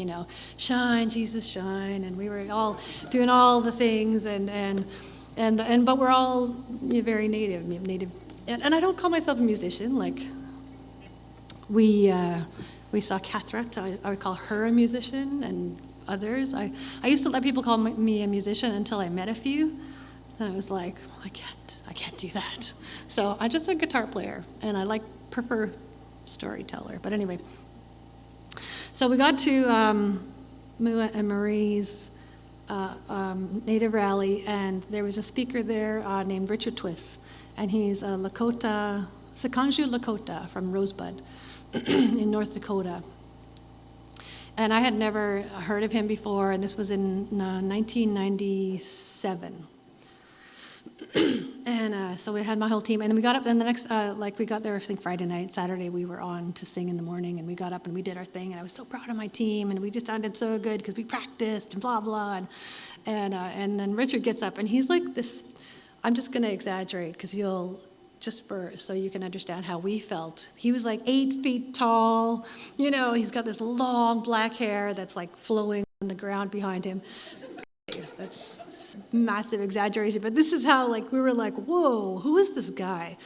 Shine, Jesus, Shine, and we were all doing all the things, but we're all very native, and I don't call myself a musician. Like we saw Cathrat, I would call her a musician, and others. I used to let people call me a musician until I met a few, and I was like, I can't do that. So I'm just a guitar player, and I prefer storyteller. But anyway, so we got to Mua and Marie's Native Rally, and there was a speaker there named Richard Twiss, and he's a Lakota, Sikanju Lakota from Rosebud in North Dakota. And I had never heard of him before, and this was in 1997. And so we had my whole team, and then we got up, and the next, we got there, I think Friday night, Saturday, we were on to sing in the morning, and we got up and we did our thing, and I was so proud of my team, and we just sounded so good because we practiced and blah, blah, and then Richard gets up, and he's like this, I'm just going to exaggerate because so you can understand how we felt. He was like 8 feet tall, he's got this long black hair that's like flowing on the ground behind him. That's massive exaggeration, but this is how we were like, whoa, who is this guy?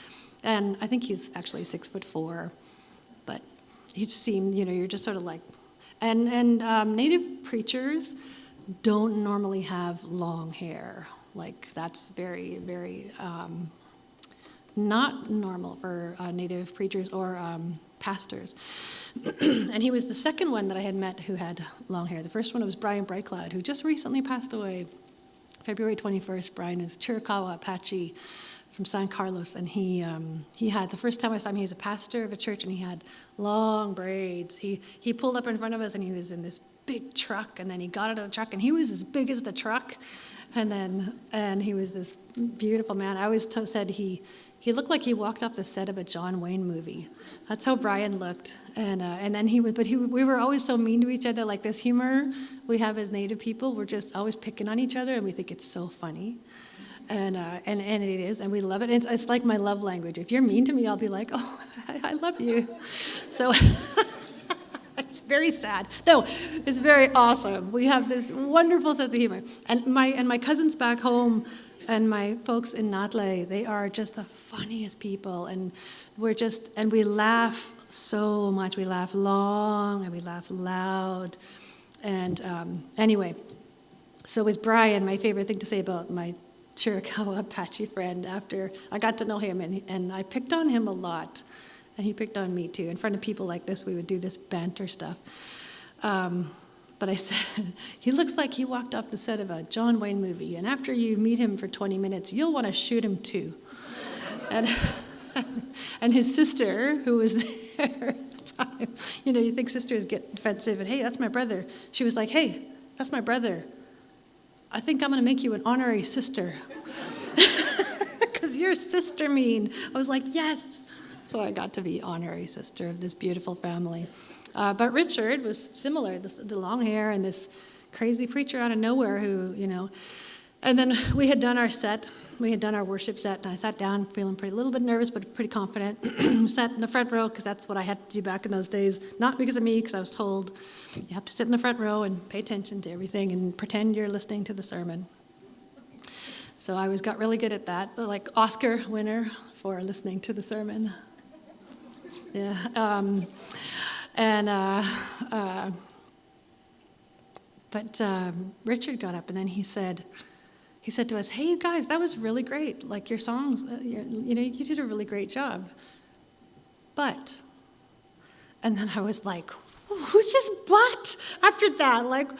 And I think he's actually 6'4", but he seemed, you're just sort of like, and Native preachers don't normally have long hair. That's very, very, not normal for Native preachers or pastors. And he was the second one that I had met who had long hair. The first one was Brian Brightcloud, who just recently passed away, February 21st. Brian is Chiricahua Apache from San Carlos, and he had, the first time I saw him, he was a pastor of a church, and he had long braids. He pulled up in front of us, and he was in this big truck, and then he got out of the truck, and he was as big as the truck, and he was this beautiful man. I always said he looked like he walked off the set of a John Wayne movie. That's how Brian looked. And then we were always so mean to each other. Like this humor we have as Native people, we're just always picking on each other, and we think it's so funny. And it is, and we love it. It's like my love language. If you're mean to me, I'll be like, oh, I love you. So it's very sad. No, it's very awesome. We have this wonderful sense of humor. And my cousins back home, and my folks in Nadleh, they are just the funniest people, and we laugh so much. We laugh long, and we laugh loud. And anyway, so with Brian, my favorite thing to say about my Chiricahua Apache friend, after I got to know him, and I picked on him a lot, and he picked on me too. In front of people like this, we would do this banter stuff. But I said, he looks like he walked off the set of a John Wayne movie, and after you meet him for 20 minutes, you'll want to shoot him too. And his sister, who was there at the time, you think sisters get defensive, and hey, that's my brother. She was like, hey, that's my brother. I think I'm going to make you an honorary sister. Because you're sister mean. I was like, yes. So I got to be honorary sister of this beautiful family. But Richard was similar, the long hair and this crazy preacher out of nowhere who, And then we had done our set. We had done our worship set, and I sat down feeling a little bit nervous, but pretty confident. Sat in the front row because that's what I had to do back in those days. Not because of me, because I was told you have to sit in the front row and pay attention to everything and pretend you're listening to the sermon. So I got really good at that, like Oscar winner for listening to the sermon. Yeah. But Richard got up, and then he said to us, hey, you guys, that was really great. Like your songs, you did a really great job. But, and then I was like, who's this but? After that, like,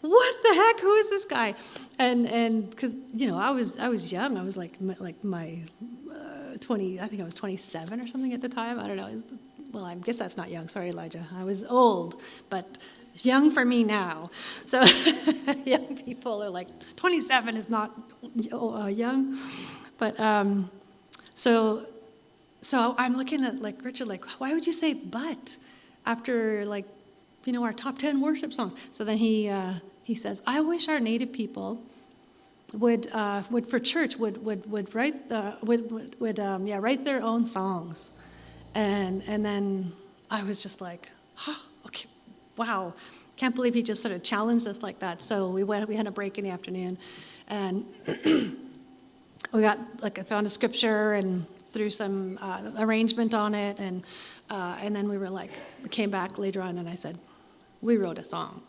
what the heck? Who is this guy? And because, I was young. I was like my 20, I think I was 27 or something at the time. I don't know. Well, I guess that's not young. Sorry, Elijah. I was old, but young for me now. So young people are like, 27 is not young. But so I'm looking at like Richard, like, why would you say but after like our top 10 worship songs. So then he says, I wish our Native people would for church would write write their own songs. And then I was just like, okay, wow. Can't believe he just sort of challenged us like that. So we had a break in the afternoon, and I found a scripture and threw some arrangement on it, and then we came back later on, and I said, we wrote a song,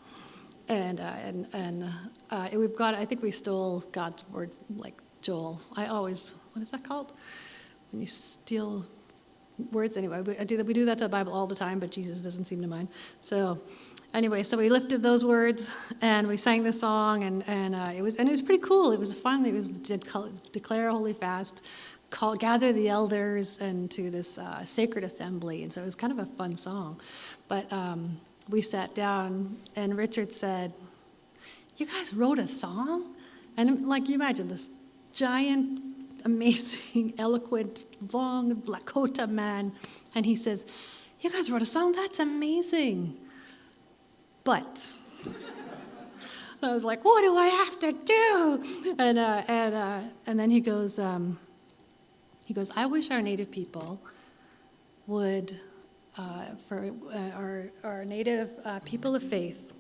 and I think we stole God's word, like Joel. What is that called? When you steal words, anyway. We do that to the Bible all the time, but Jesus doesn't seem to mind. So anyway, so we lifted those words and we sang this song, and it was pretty cool. It was fun. It was declare a holy fast, gather the elders and to this sacred assembly, and so it was kind of a fun song. But we sat down, and Richard said, "You guys wrote a song?" And like, you imagine this giant, amazing, eloquent, long Lakota man, and he says, "You guys wrote a song? That's amazing. But," and I was like, "What do I have to do?" And then he goes, "I wish our Native people would, for our Native people of faith,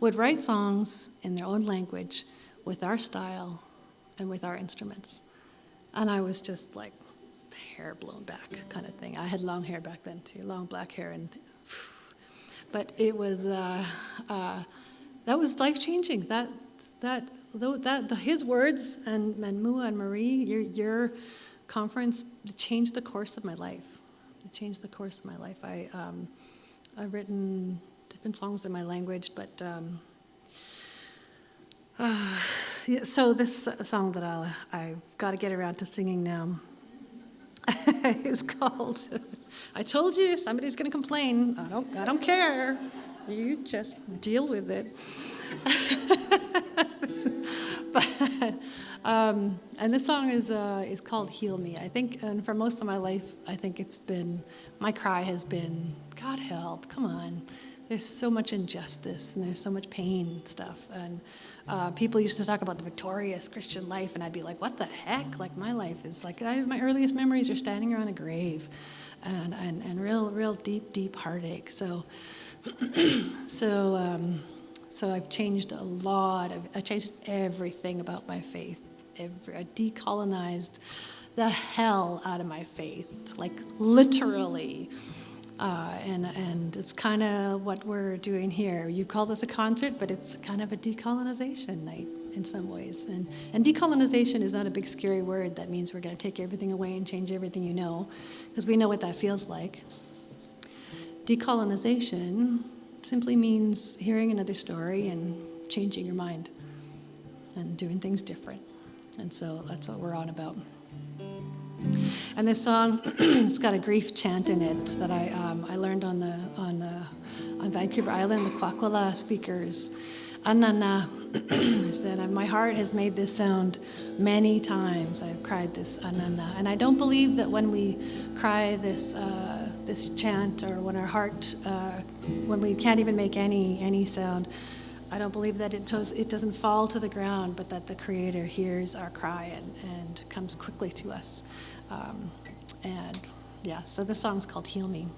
would write songs in their own language with our style and with our instruments." And I was just like, hair blown back kind of thing. I had long hair back then too, long black hair, but it was that was life-changing. His words and Mua and Marie, your conference changed the course of my life. It changed the course of my life. I've written different songs in my language, but so this song that I've got to get around to singing now is called "I Told You Somebody's Gonna Complain. I don't care. You just deal with it." And this song is called "Heal Me." I think, and for most of my life, I think my cry has been, God help, come on. There's so much injustice and there's so much pain and stuff. And people used to talk about the victorious Christian life, and I'd be like, what the heck? Like, my life is like, my earliest memories are standing around a grave and real deep heartache. So I've changed a lot. I changed everything about my faith. I decolonized the hell out of my faith, like literally. And it's kind of what we're doing here. You call this a concert, but it's kind of a decolonization night in some ways. And decolonization is not a big scary word that means we're going to take everything away and change everything you know, because we know what that feels like. Decolonization simply means hearing another story and changing your mind and doing things different. And so that's what we're on about. And this song, it's got a grief chant in it that I learned on Vancouver Island, the Kwakwala speakers. Anana, said, my heart has made this sound many times. I've cried this anana, and I don't believe that when we cry this chant, or when our heart, when we can't even make any sound, I don't believe that it doesn't fall to the ground, but that the Creator hears our cry and comes quickly to us. And yeah, so this song's called "Heal Me."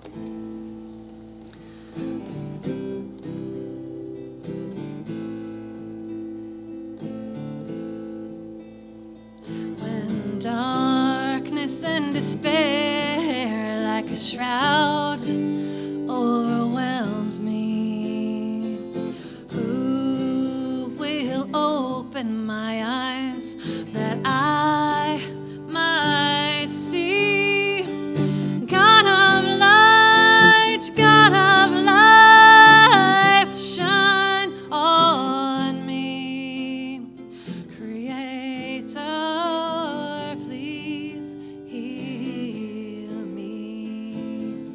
When darkness and despair like a shroud overwhelms me, who will open my eyes that I might see? God of light, shine on me. Creator, please heal me.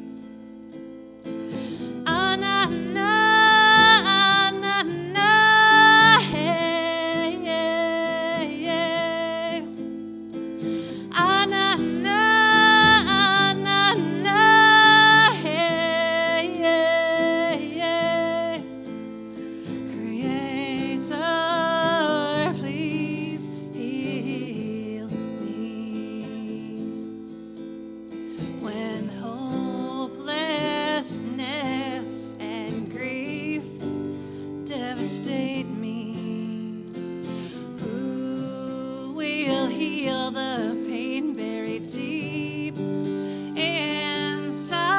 heal the pain buried deep inside.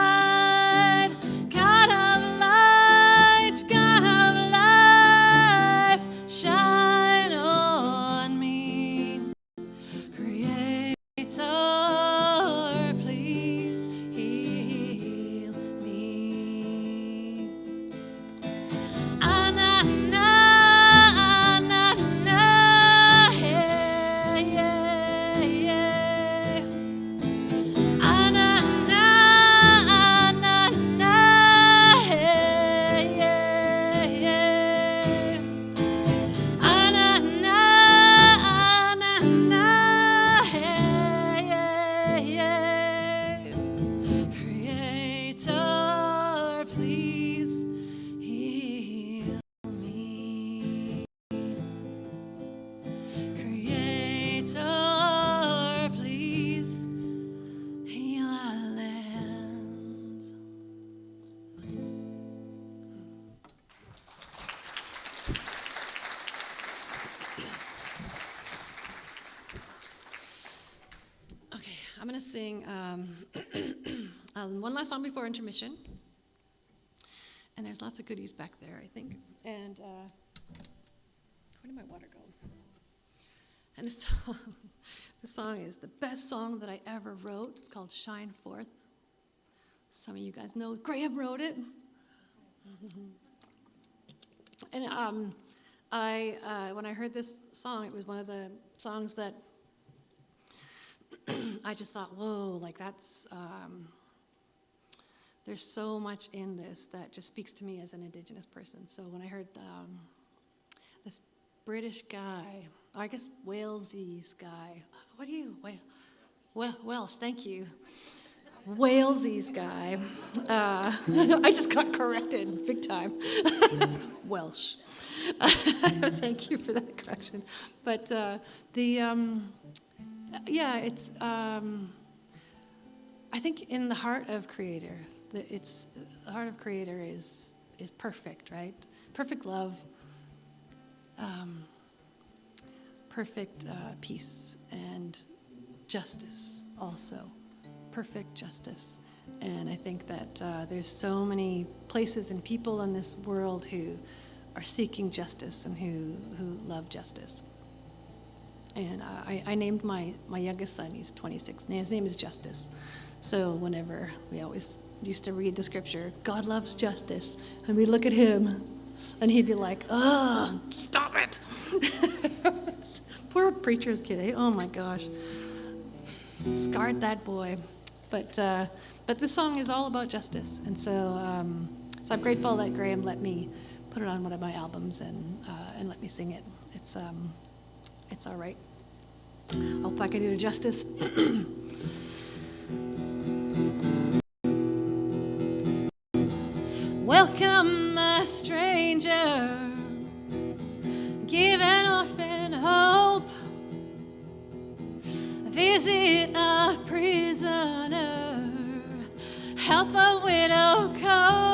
God of light, God of life, shine on me. Creator, please heal me. Anana, anana, hey, yeah, yeah. Anana, anana, hey, yeah, yeah. Anana, anana, hey, yeah, yeah. Creator, please heal me. Creator, please heal our land. Okay, I'm going to sing one last song before intermission. And there's lots of goodies back there, I think. And where did my water go? And this song is the best song that I ever wrote. It's called Shine Forth. Some of you guys know Graham wrote it. And when I heard this song, it was one of the songs that I just thought, whoa, like that's, there's so much in this that just speaks to me as an Indigenous person. So when I heard this British guy, or I guess Walesies guy, what do you, Welsh, thank you. Walesies guy, I just got corrected big time. Welsh. Thank you for that correction. But yeah, it's, I think in the heart of Creator, the heart of Creator is perfect, right? Perfect love, perfect peace, and justice also. Perfect justice. And I think that there's so many places and people in this world who are seeking justice and who love justice. And I named my youngest son, he's 26, and his name is Justice. So whenever we always used to read the scripture, God loves justice, and we'd look at him, and he'd be like, oh, stop it. Poor preacher's kid, eh? Oh my gosh. Scarred that boy. But this song is all about justice, and so I'm grateful that Graham let me put it on one of my albums and let me sing it. It's all right. Hope I can do it justice. Welcome a stranger, give an orphan hope, visit a prisoner, help a widow cope,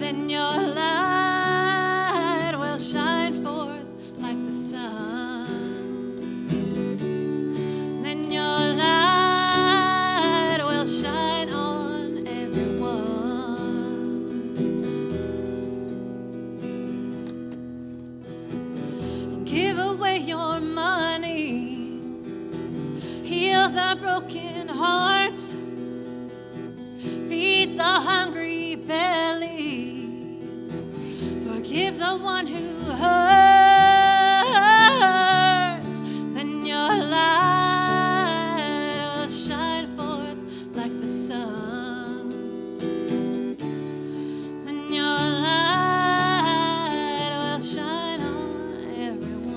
then your light will shine forth like the sun, then your light will shine on everyone. Give away your money, heal the broken hearts, feed the hungry belly, forgive the one who hurts, then your light will shine forth like the sun, then your light will shine on everyone.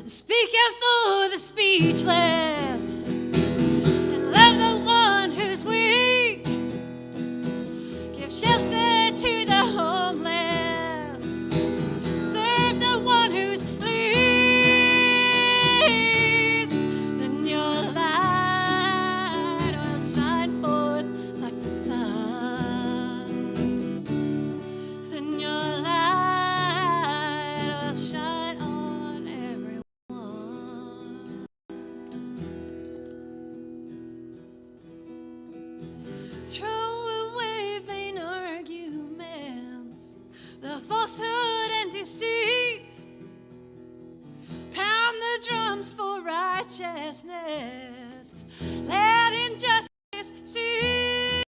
Speak out for the speechless, and love the one who's weak. Give shelter to the homeless, serve the one who's least. Then your light will shine forth like the sun, righteousness. Let injustice cease.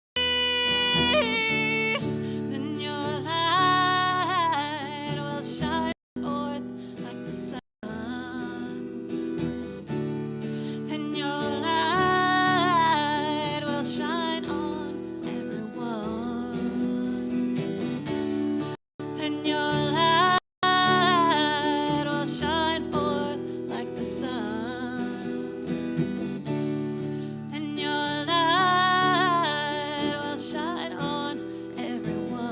Then your light will shine forth like the sun. Then your light will shine on everyone. Then your light will shine forth like the sun. Then your light will shine on everyone.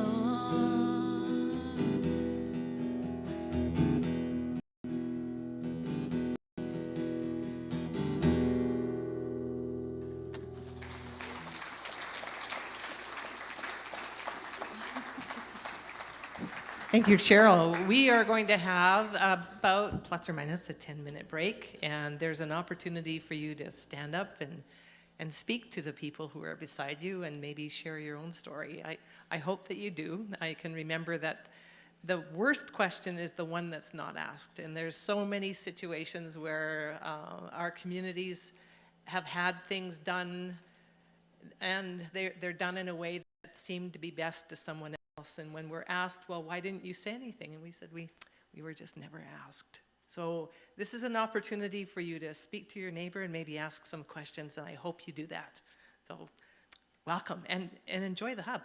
Thank you, Cheryl. We are going to have about plus or minus a 10-minute break, and there's an opportunity for you to stand up and speak to the people who are beside you and maybe share your own story. I hope that you do. I can remember that the worst question is the one that's not asked, and there's so many situations where our communities have had things done, and they're done in a way that seemed to be best to someone else. And when we're asked, well, why didn't you say anything? And we said, we were just never asked. So this is an opportunity for you to speak to your neighbor and maybe ask some questions, and I hope you do that. So welcome, and enjoy the hub.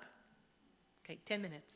Okay, 10 minutes.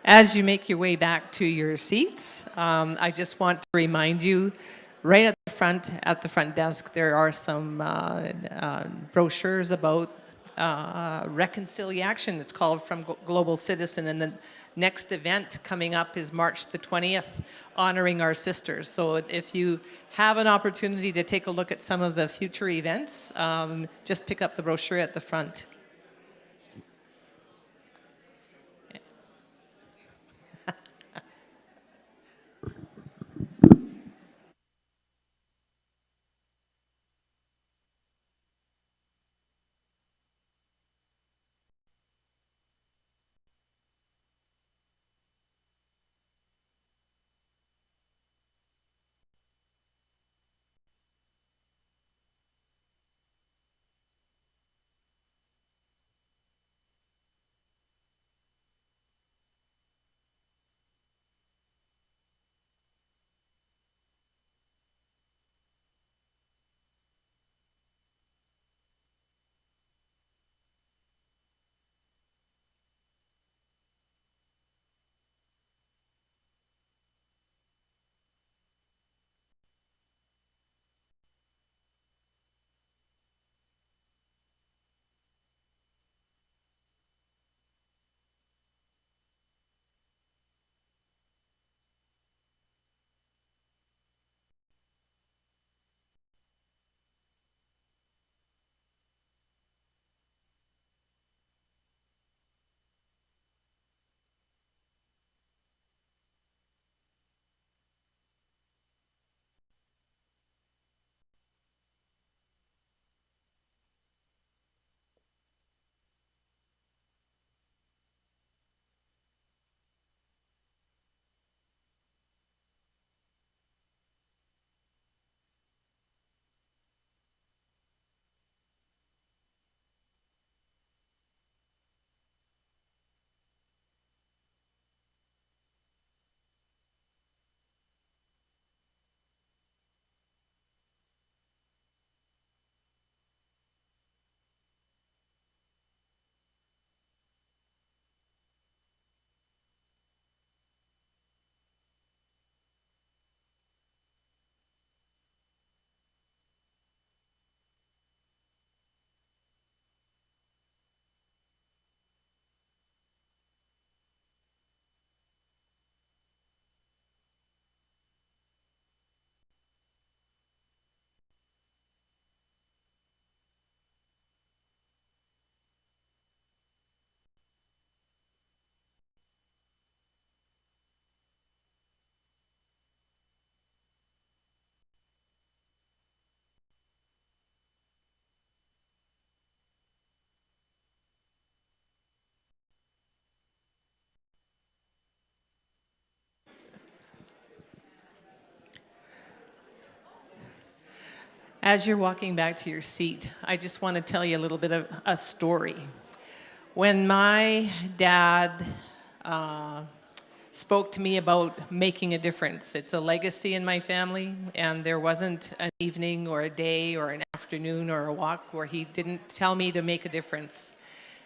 As you make your way back to your seats, I just want to remind you, right at the front desk, there are some brochures about reconciliation. It's called From Global Citizen, and the next event coming up is March the 20th, honoring our sisters. So if you have an opportunity to take a look at some of the future events, just pick up the brochure at the front. As you're walking back to your seat, I just want to tell you a little bit of a story. When my dad spoke to me about making a difference, it's a legacy in my family, and there wasn't an evening or a day or an afternoon or a walk where he didn't tell me to make a difference.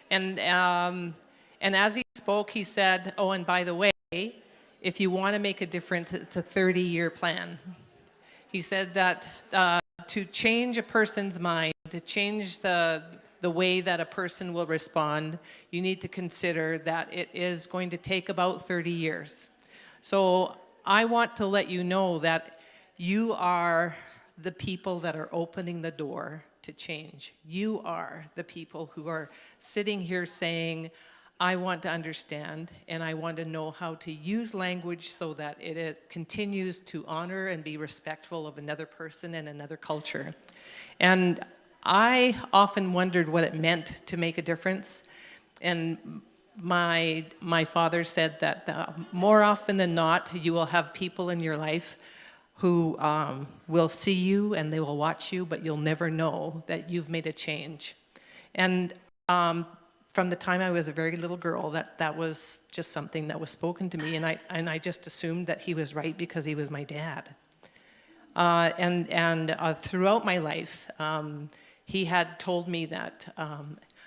And as he spoke, he said, oh, and by the way, if you want to make a difference, it's a 30-year plan. He said that to change a person's mind, to change the way that a person will respond, you need to consider that it is going to take about 30 years. So I want to let you know that you are the people that are opening the door to change. You are the people who are sitting here saying, I want to understand, and I want to know how to use language so that it continues to honor and be respectful of another person and another culture. And I often wondered what it meant to make a difference. And my father said that more often than not, you will have people in your life who will see you and they will watch you, but you'll never know that you've made a change. And from the time I was a very little girl, that was just something that was spoken to me, and I just assumed that he was right because he was my dad. Throughout my life, he had told me that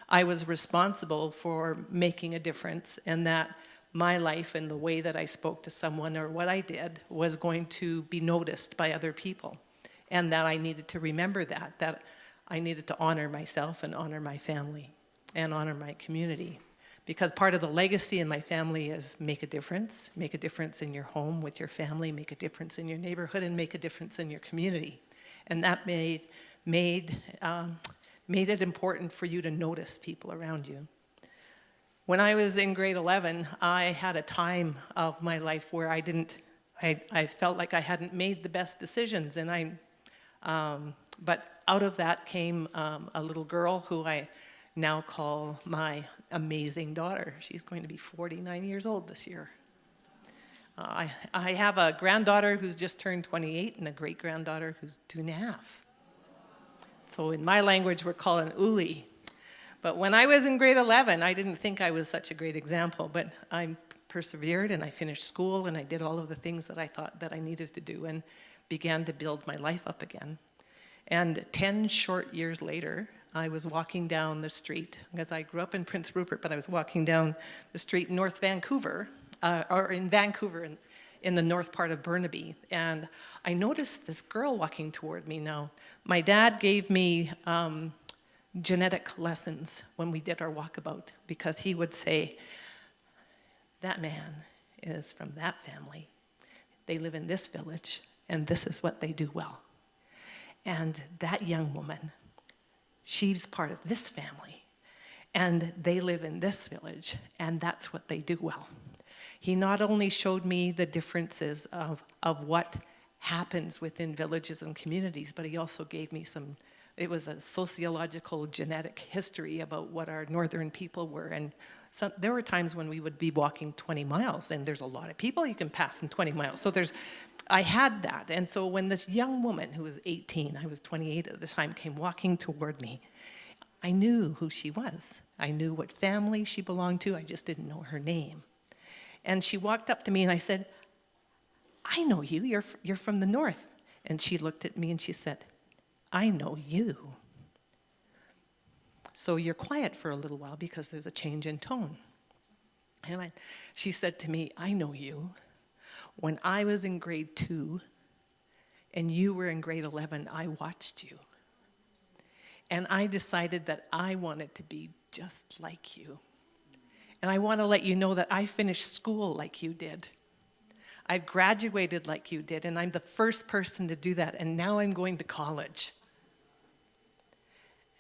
I was responsible for making a difference, and that my life and the way that I spoke to someone or what I did was going to be noticed by other people. And that I needed to remember that I needed to honor myself and honor my family and honor my community. Because part of the legacy in my family is make a difference in your home with your family, make a difference in your neighborhood, and make a difference in your community. And that made it important for you to notice people around you. When I was in grade 11, I had a time of my life where I felt like I hadn't made the best decisions, and but out of that came a little girl who I now call my amazing daughter. She's going to be 49 years old this year. I have a granddaughter who's just turned 28 and a great-granddaughter who's 2.5. So in my language, we're calling Uli. But when I was in grade 11, I didn't think I was such a great example, but I persevered and I finished school and I did all of the things that I thought that I needed to do and began to build my life up again. And 10 short years later, I was walking down the street, because I grew up in Prince Rupert, but I was walking down the street in North Vancouver, or in Vancouver, in the north part of Burnaby, and I noticed this girl walking toward me. Now, my dad gave me genetic lessons when we did our walkabout, because he would say, that man is from that family. They live in this village, and this is what they do well. And that young woman, she's part of this family, and they live in this village, and that's what they do well. He not only showed me the differences of what happens within villages and communities, but he also gave me it was a sociological genetic history about what our northern people were. And there were times when we would be walking 20 miles, and there's a lot of people you can pass in 20 miles. So I had that. And so when this young woman who was 18, I was 28 at the time, came walking toward me, I knew who she was. I knew what family she belonged to. I just didn't know her name. And she walked up to me and I said, I know you, you're from the north. And she looked at me and she said, I know you. So you're quiet for a little while because there's a change in tone. And she said to me, I know you. When I was in grade 2 and you were in grade 11, I watched you. And I decided that I wanted to be just like you. And I want to let you know that I finished school like you did. I graduated like you did, and I'm the first person to do that, and now I'm going to college.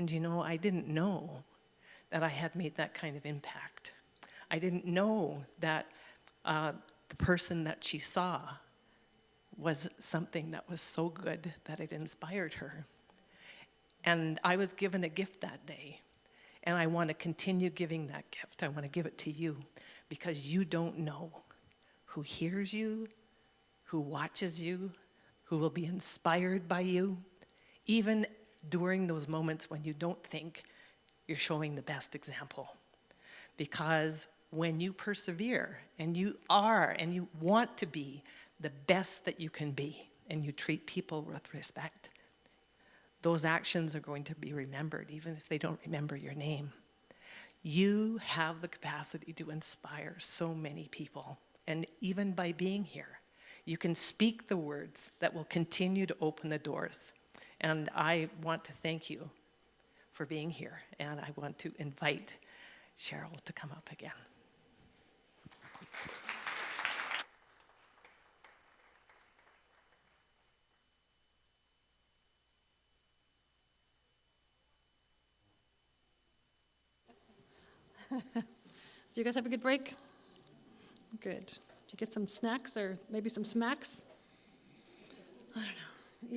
And you know, I didn't know that I had made that kind of impact. I didn't know that the person that she saw was something that was so good that it inspired her. And I was given a gift that day. And I want to continue giving that gift. I want to give it to you because you don't know who hears you, who watches you, who will be inspired by you, even during those moments when you don't think you're showing the best example. Because when you persevere and you are and you want to be the best that you can be and you treat people with respect, those actions are going to be remembered, even if they don't remember your name. You have the capacity to inspire so many people. And even by being here, you can speak the words that will continue to open the doors. And I want to thank you for being here. And I want to invite Cheryl to come up again. Did you guys have a good break? Good. Did you get some snacks or maybe some smacks? I don't know.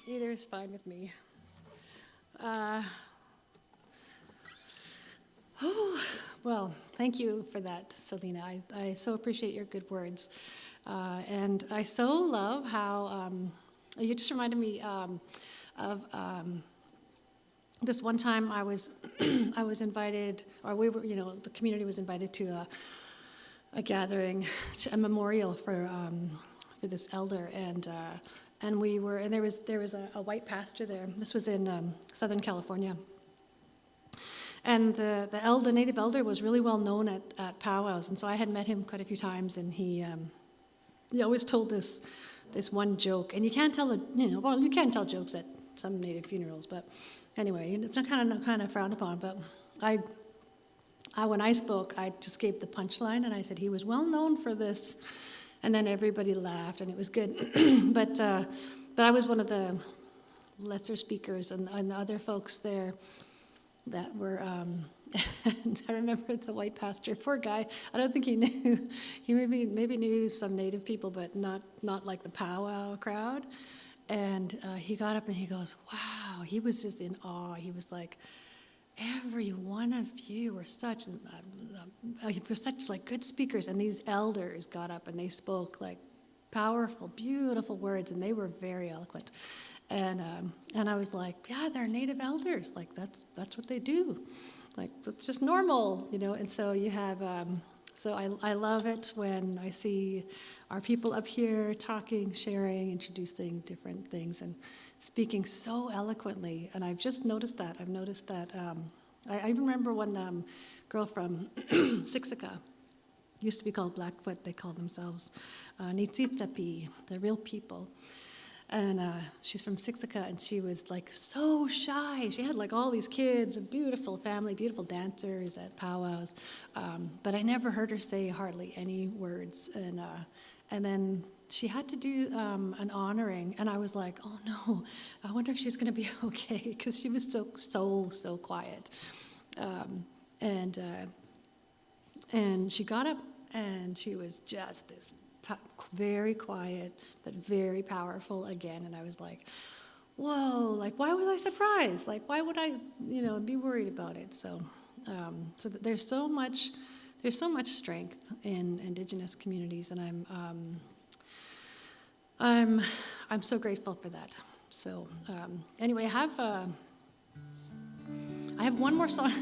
Either is fine with me. Well, thank you for that, Selena. I so appreciate your good words. And I so love how you just reminded me of this one time I was I was invited, or we were, the community was invited to a gathering, a memorial for this elder, and there was a white pastor there. This was in Southern California, And the native elder was really well known at powwows, and so I had met him quite a few times, and he always told this one joke, and you can't tell you can't tell jokes at some native funerals, but anyway, it's not kind of frowned upon. But when I spoke, I just gave the punchline, and I said he was well known for this, and then everybody laughed, and it was good. But I was one of the lesser speakers, and the other folks there that were, and I remember the white pastor, poor guy, I don't think he knew, he maybe knew some native people, but not like the powwow crowd. And he got up and he goes, wow, he was just in awe. He was like, every one of you were such like good speakers. And these elders got up and they spoke like powerful, beautiful words, and they were very eloquent. And I was like, yeah, they're native elders. Like that's what they do. Like it's just normal, And so you have, so I love it when I see our people up here talking, sharing, introducing different things, and speaking so eloquently. And I've just noticed that. I've noticed that. I even remember one girl from Siksika, used to be called Blackfoot. They called themselves Nitsitapi, the real people. And she's from Siksika, and she was like so shy. She had like all these kids, a beautiful family, beautiful dancers at powwows, but I never heard her say hardly any words. And then she had to do an honoring, and I was like, oh no, I wonder if she's going to be okay, because she was so quiet. And she got up, and she was just this very quiet, but very powerful again. And I was like, whoa, like, why was I surprised? Like, why would I, be worried about it? So, there's so much strength in Indigenous communities, and I'm so grateful for that. So, anyway, I have one more song,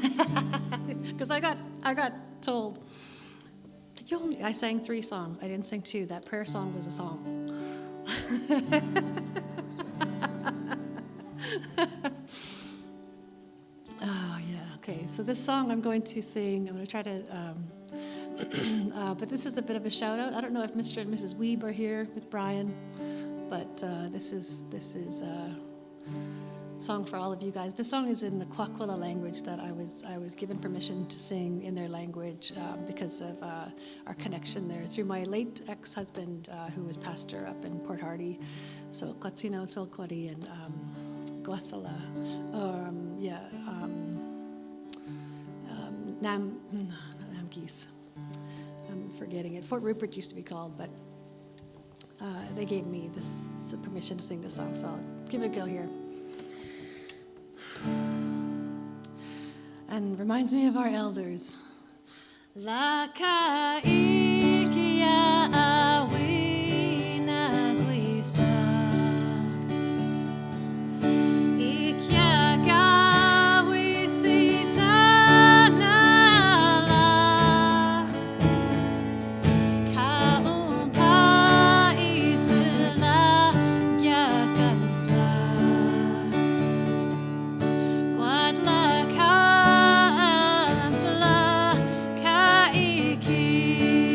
because I got told, I sang 3 songs. I didn't sing 2. That prayer song was a song. Oh, yeah, okay. So this song I'm going to sing, I'm going to try to, but this is a bit of a shout out. I don't know if Mr. and Mrs. Weeb are here with Brian, but this is a song for all of you guys. This song is in the Kwakwala language that I was given permission to sing in their language because of our connection there through my late ex-husband who was pastor up in Port Hardy. So Kwatsino Tsolkwari and Gwasala, Namgis. I'm forgetting it. Fort Rupert used to be called, but they gave me the permission to sing this song, so I'll give it a go here. And reminds me of our elders. Laka ikia awina guisa, ikia gawisita nala, kaumpa isla gyakansla. Ki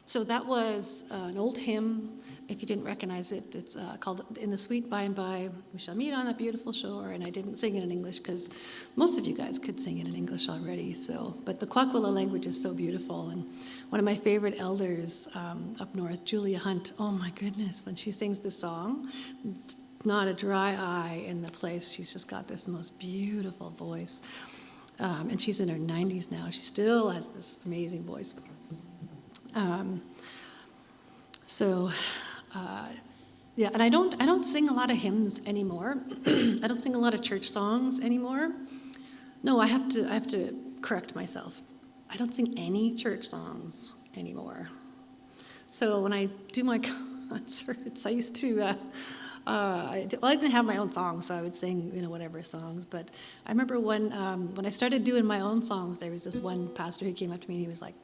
So that was an old hymn. If you didn't recognize it, it's called "In the Sweet By and By, We Shall Meet on a Beautiful Shore." And I didn't sing it in English because most of you guys could sing it in English already. So, but the Kwakwala language is so beautiful. And one of my favorite elders up north, Julia Hunt. Oh my goodness, when she sings this song, not a dry eye in the place. She's just got this most beautiful voice. And she's in her 90s now. She still has this amazing voice. Yeah, and I don't sing a lot of hymns anymore. I don't sing a lot of church songs anymore. No, I have to correct myself. I don't sing any church songs anymore. So when I do my concerts, I used to. I didn't have my own songs, so I would sing, whatever songs. But I remember when I started doing my own songs, there was this one pastor who came up to me and he was like,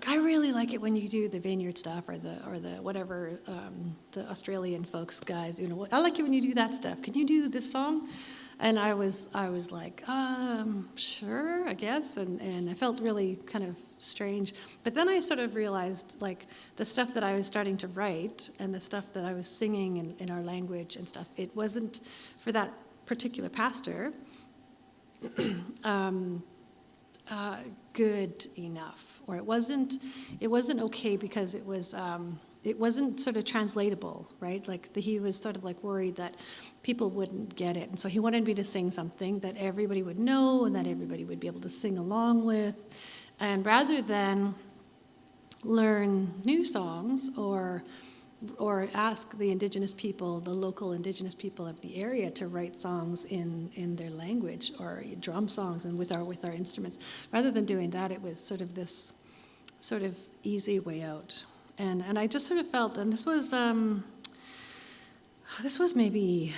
I really like it when you do the vineyard stuff or the whatever, the Australian folks guys, I like it when you do that stuff. Can you do this song? And I was like, sure, I guess. And I felt really kind of strange. But then I sort of realized, like, the stuff that I was starting to write and the stuff that I was singing in our language and stuff, it wasn't for that particular pastor good enough. Or it wasn't okay because it wasn't sort of translatable, right? Like he was sort of like worried that people wouldn't get it. And so he wanted me to sing something that everybody would know and that everybody would be able to sing along with. And rather than learn new songs or ask the Indigenous people, the local Indigenous people of the area to write songs in their language or drum songs and with our instruments, rather than doing that, it was sort of this sort of easy way out. And I just sort of felt, and this was maybe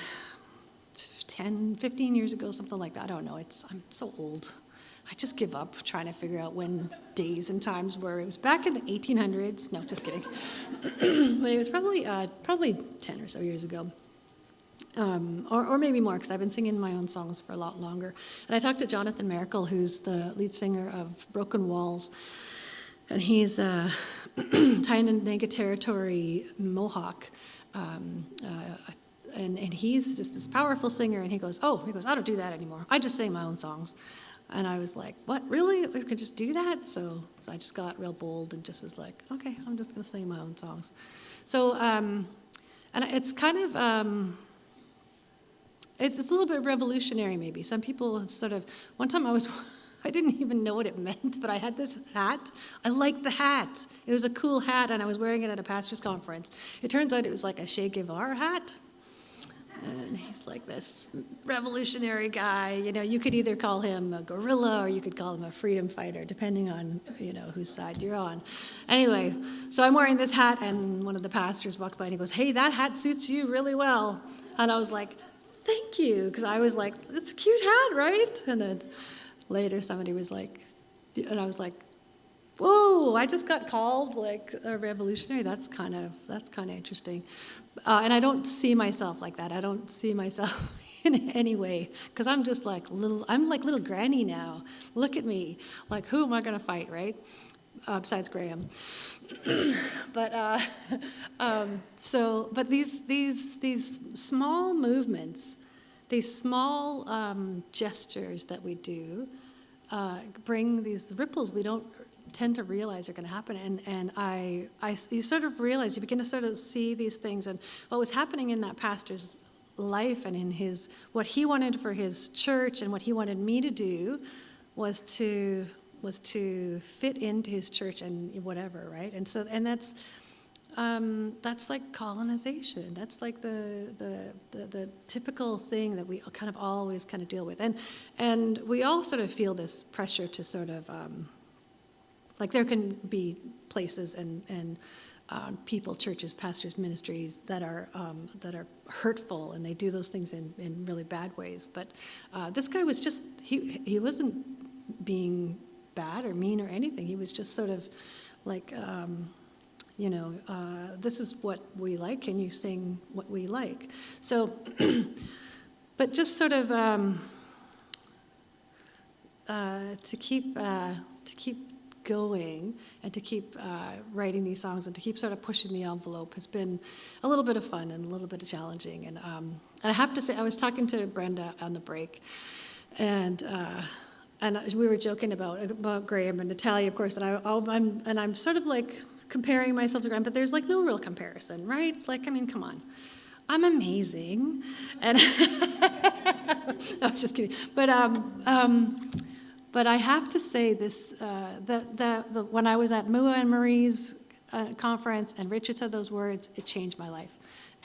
10, 15 years ago, something like that. I don't know. I'm so old. I just give up trying to figure out when days and times were. It was back in the 1800s. No, just kidding. But it was probably 10 or so years ago. Or maybe more, because I've been singing my own songs for a lot longer. And I talked to Jonathan Miracle, who's the lead singer of Broken Walls. And he's a Tyinenega Territory Mohawk. And he's just this powerful singer. And he goes, I don't do that anymore. I just sing my own songs. And I was like, what, really? We could just do that? So I just got real bold and just was like, okay, I'm just going to sing my own songs. So, and it's kind of, it's a little bit revolutionary maybe. Some people have sort of, one time I didn't even know what it meant, but I had this hat. I liked the hat. It was a cool hat, and I was wearing it at a pastor's conference. It turns out it was like a Che Guevara hat. And he's like this revolutionary guy. You could either call him a guerrilla or you could call him a freedom fighter, depending on, whose side you're on. Anyway, so I'm wearing this hat, and one of the pastors walks by and he goes, hey, that hat suits you really well. And I was like, thank you, because I was like, it's a cute hat, right? And then later somebody was like, and I was like, whoa, I just got called like a revolutionary. That's kind of interesting. And I don't see myself like that. I don't see myself in any way, because I'm just like I'm like little granny now. Look at me. Like, who am I going to fight, right? Besides Graham. But these small movements, these small gestures that we do bring these ripples we don't tend to realize are going to happen. And you sort of realize, you begin to sort of see these things. And what was happening in that pastor's life and in what he wanted for his church and what he wanted me to do was to fit into his church and whatever, right? And that's like colonization. That's like the typical thing that we kind of always kind of deal with. And we all sort of feel this pressure to sort of, like there can be places and people, churches, pastors, ministries that are hurtful, and they do those things in really bad ways. But this guy was just, he wasn't being bad or mean or anything. He was just sort of like, this is what we like, can you sing what we like? So, but just sort of to keep going and to keep writing these songs and to keep sort of pushing the envelope has been a little bit of fun and a little bit of challenging. And I have to say, I was talking to Brenda on the break, and we were joking about Graham and Natalia, of course, and I'm sort of like comparing myself to Graham, but there's like no real comparison, right? Like, I mean, come on. I'm amazing, and no, just kidding. But I have to say this: when I was at Mua and Marie's conference, and Richard said those words, it changed my life.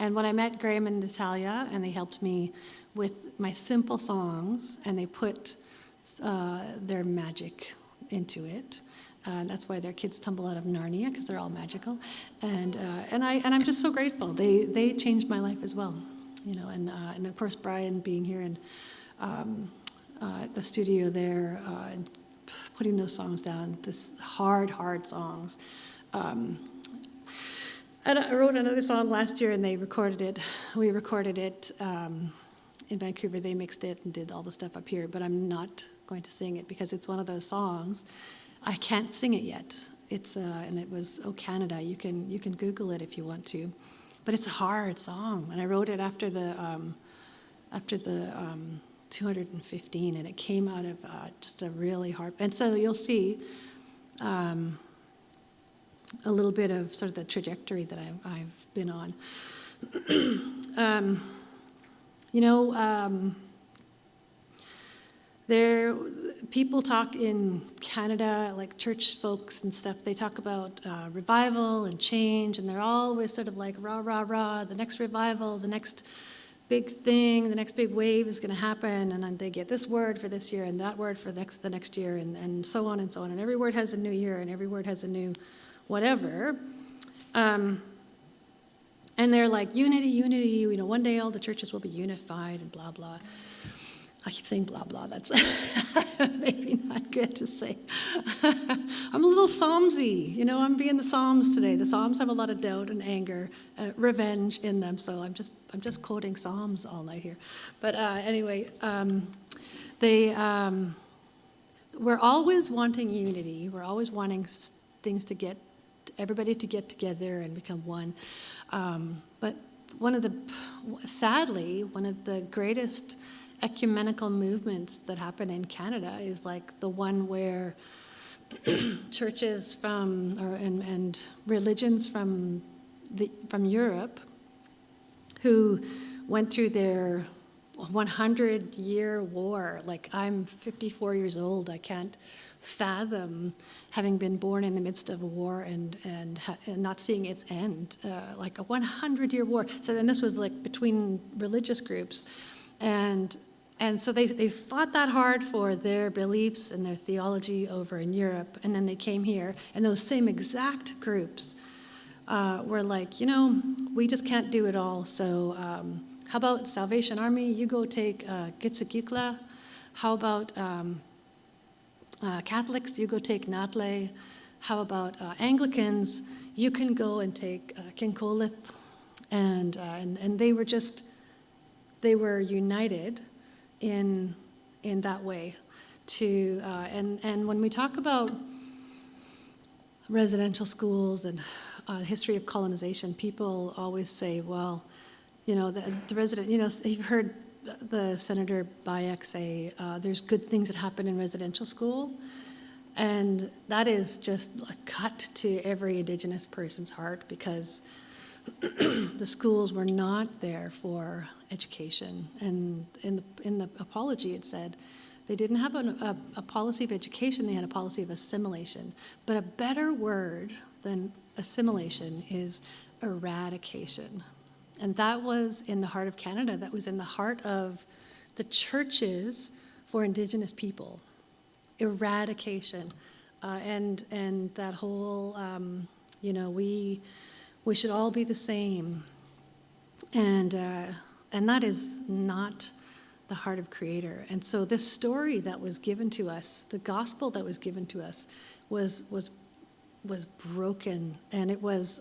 And when I met Graham and Natalia, and they helped me with my simple songs, and they put their magic into it. That's why their kids tumble out of Narnia, because they're all magical, and I'm just so grateful. They changed my life as well, you know. And of course Brian being here and at the studio there and putting those songs down, this hard songs. And I wrote another song last year, and they recorded it. We recorded it in Vancouver. They mixed it and did all the stuff up here, but I'm not going to sing it because it's one of those songs. I can't sing it yet. It's and it was Oh Canada. You can Google it if you want to, but it's a hard song. And I wrote it after the 215, and it came out of just a really hard. And so you'll see a little bit of sort of the trajectory that I've been on. You know. People talk in Canada, like church folks and stuff, they talk about revival and change, and they're always sort of like rah, rah, rah, the next revival, the next big thing, the next big wave is going to happen, and then they get this word for this year and that word for the next year, and so on and so on. And every word has a new year, and every word has a new whatever. And they're like, unity, you know, one day all the churches will be unified and blah, blah. I keep saying blah, blah. That's maybe not good to say. I'm a little Psalmsy. You know, I'm being the Psalms today. The Psalms have a lot of doubt and anger, revenge in them. So I'm just quoting Psalms all night here. But anyway, we're always wanting unity. We're always wanting things to get, everybody to get together and become one. But sadly, one of the greatest ecumenical movements that happen in Canada is like the one where churches and religions from Europe who went through their 100-year war. Like, I'm 54 years old. I can't fathom having been born in the midst of a war and not seeing its end, like a 100-year war. So then this was like between religious groups, and so they fought that hard for their beliefs and their theology over in Europe, and then they came here, and those same exact groups were like, you know, we just can't do it all, so how about Salvation Army, you go take Gitsikikla? How about Catholics, you go take Nadleh? How about Anglicans, you can go and take Kincolith? And they were united in that way to and when we talk about residential schools and history of colonization, people always say, well, you know, the resident, you know, you've heard the Senator Bayek say there's good things that happen in residential school, and that is just a cut to every Indigenous person's heart, because the schools were not there for education. And in the apology it said they didn't have a policy of education, they had a policy of assimilation. But a better word than assimilation is eradication. And that was in the heart of Canada. That was in the heart of the churches for Indigenous people. Eradication. And that whole, you know, we should all be the same. And that is not the heart of Creator. And so this story that was given to us, the gospel that was given to us, was broken, and it was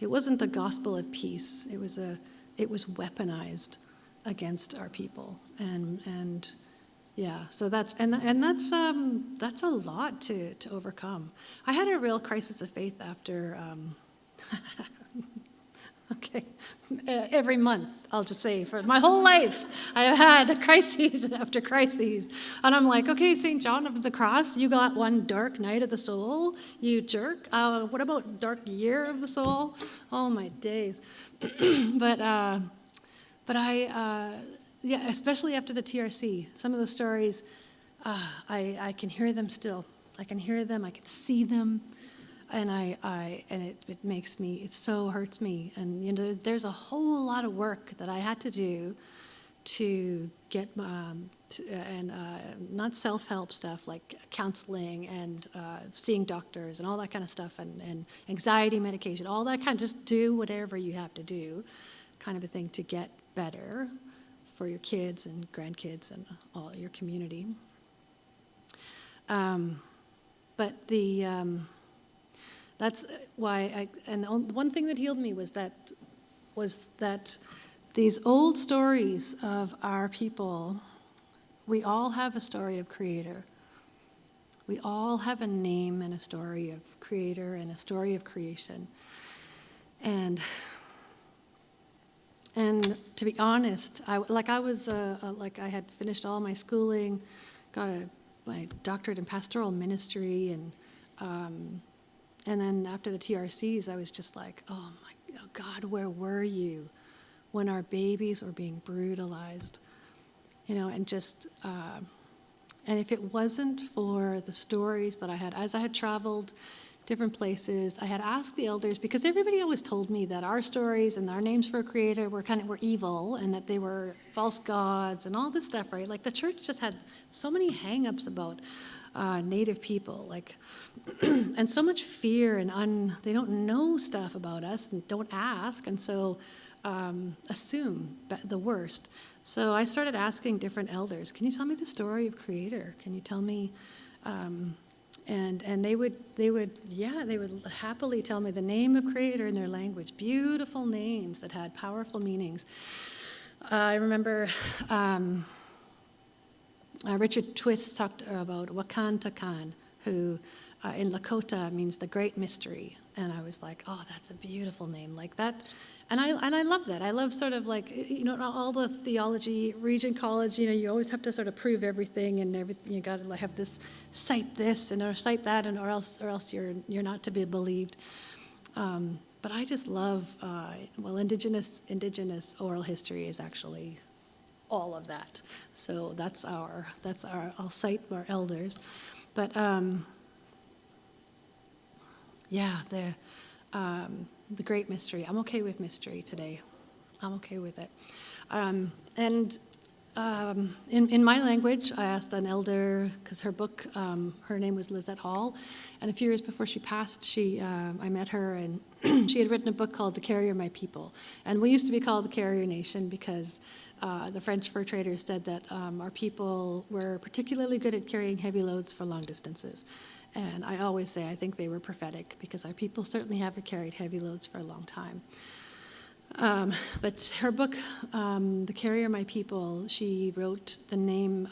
it wasn't the gospel of peace. It was weaponized against our people, and Yeah, so that's a lot to overcome. I had a real crisis of faith after okay, every month, I'll just say, for my whole life, I have had crises after crises. And I'm like, okay, St. John of the Cross, you got one dark night of the soul, you jerk. What about dark year of the soul? Oh, my days. but yeah, especially after the TRC, some of the stories, I can hear them still. I can hear them, I can see them. And it makes me, it so hurts me. And, you know, there's a whole lot of work that I had to do to get, not self-help stuff like counseling and seeing doctors and all that kind of stuff and anxiety medication, all that kind of, just do whatever you have to do kind of a thing to get better for your kids and grandkids and all your community. But that's why the one thing that healed me was that these old stories of our people, we all have a story of creator. We all have a name and a story of creator and a story of creation. And to be honest, I had finished all my schooling, got my doctorate in pastoral ministry, and then after the TRCs, I was just like, oh my God, where were you when our babies were being brutalized? You know, and just, and if it wasn't for the stories that I had, as I had traveled different places, I had asked the elders, because everybody always told me that our stories and our names for a creator were evil, and that they were false gods and all this stuff, right? Like the church just had so many hang-ups about Native people, like, and so much fear, and they don't know stuff about us and don't ask, and so assume the worst. So I started asking different elders, can you tell me the story of creator? Can you tell me, and they would happily tell me the name of creator in their language, beautiful names that had powerful meanings. I remember Richard Twist talked about Wakan Takan, who in Lakota means the great mystery. And I was like, oh, that's a beautiful name, like that. And I love that. I love sort of like, you know, all the theology, Regent College, you know, you always have to sort of prove everything and everything. You got to have cite this and or cite that, and or else you're not to be believed. But I just love, Indigenous oral history is actually all of that. So that's our, I'll cite our elders. But the great mystery. I'm okay with mystery today. I'm okay with it. In my language, I asked an elder, because her book, her name was Lizette Hall, and a few years before she passed, I met her, and she had written a book called The Carrier My People. And we used to be called the Carrier Nation because the French fur traders said that our people were particularly good at carrying heavy loads for long distances. And I always say I think they were prophetic, because our people certainly haven't carried heavy loads for a long time. But her book, The Carrier My People, she wrote the name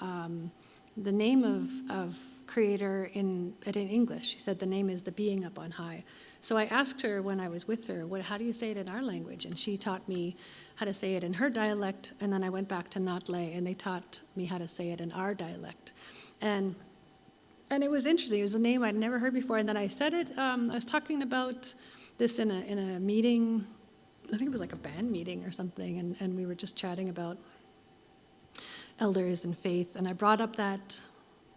of creator in English. She said the name is the being up on high. So I asked her when I was with her, how do you say it in our language? And she taught me how to say it in her dialect, and then I went back to Nadleh, and they taught me how to say it in our dialect. And it was interesting. It was a name I'd never heard before, and then I said it. I was talking about this in a meeting. I think it was like a band meeting or something, and we were just chatting about elders and faith, and I brought up that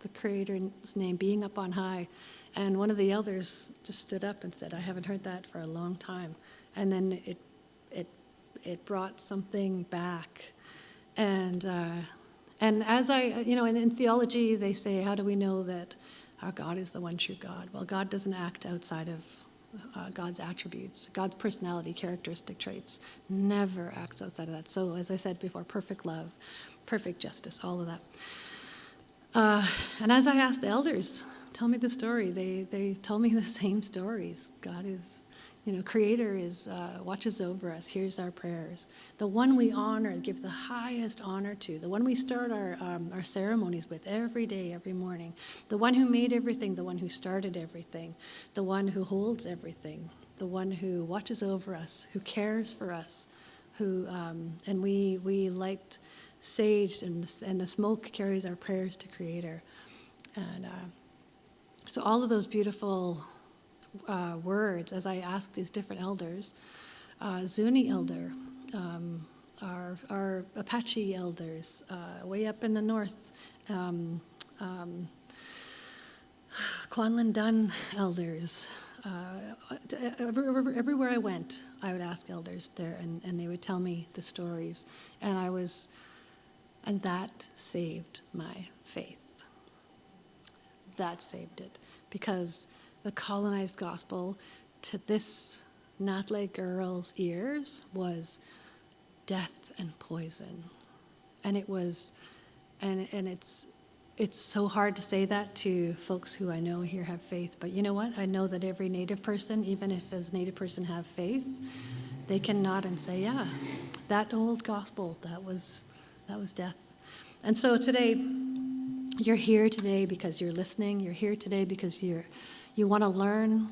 the Creator's name being up on high, and one of the elders just stood up and said, I haven't heard that for a long time. And then it brought something back. And as in theology, they say, how do we know that our God is the one true God? Well, God doesn't act outside of God's attributes. God's personality, characteristic traits, never acts outside of that. So, as I said before, perfect love, perfect justice, all of that. And as I asked the elders, tell me the story, they told me the same stories. God is Creator watches over us, hears our prayers. The one we honor, give the highest honor to, the one we start our ceremonies with every day, every morning, the one who made everything, the one who started everything, the one who holds everything, the one who watches over us, who cares for us, and we light sage, and the smoke carries our prayers to Creator. And so all of those beautiful words, as I ask these different elders, Zuni elder, our Apache elders, way up in the north, Kwanlin Dun elders, everywhere I went, I would ask elders there, and they would tell me the stories, and that saved my faith. That saved it, because the colonized gospel to this Nadleh girl's ears was death and poison. And it was, and it's so hard to say that to folks who I know here have faith, but you know what? I know that every Native person, even if as Native person have faith, they can nod and say, yeah, that old gospel, that was death. And so today, you're here today because you're listening. You're here today because you want to learn,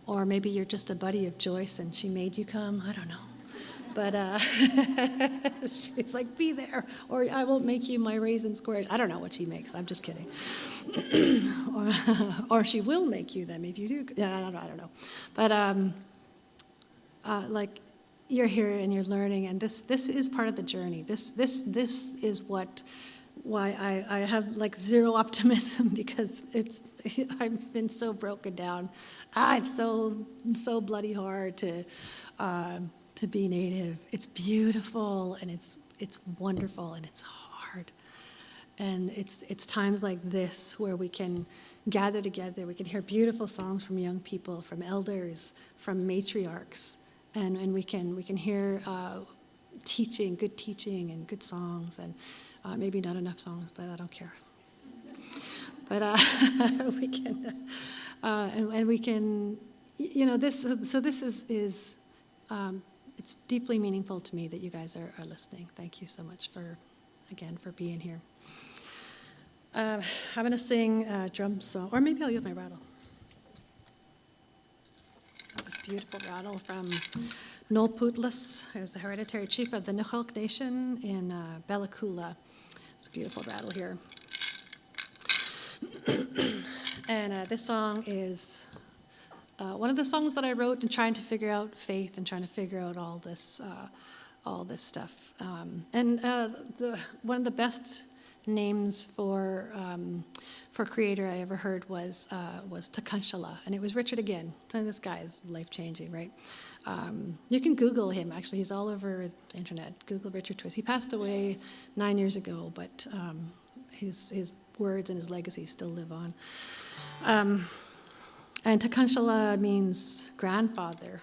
or maybe you're just a buddy of Joyce and she made you come. I don't know. But she's like, be there, or I won't make you my raisin squares. I don't know what she makes. I'm just kidding. or she will make you them if you do. Yeah, I don't know. But like, you're here and you're learning, and this is part of the journey. This is why I have like zero optimism, because I've been so broken down. It's so bloody hard to be Native. It's beautiful and it's wonderful and it's hard. And it's times like this where we can gather together. We can hear beautiful songs from young people, from elders, from matriarchs, and we can hear good teaching and good songs, and maybe not enough songs, but I don't care. But we can, and we can, this. So this is it's deeply meaningful to me that you guys are listening. Thank you so much for being here. I'm going to sing a drum song, or maybe I'll use my rattle. This beautiful rattle from Nolputlis, who's the hereditary chief of the Nukhalk Nation in Bella Coola. It's a beautiful rattle here. And this song is one of the songs that I wrote in trying to figure out faith and trying to figure out all this stuff. One of the best names for Creator I ever heard was Takanshala, and it was Richard again. So this guy is life-changing, right? You can Google him, actually. He's all over the internet. Google Richard Twist. He passed away 9 years ago, but his words and his legacy still live on. And Takanshala means grandfather.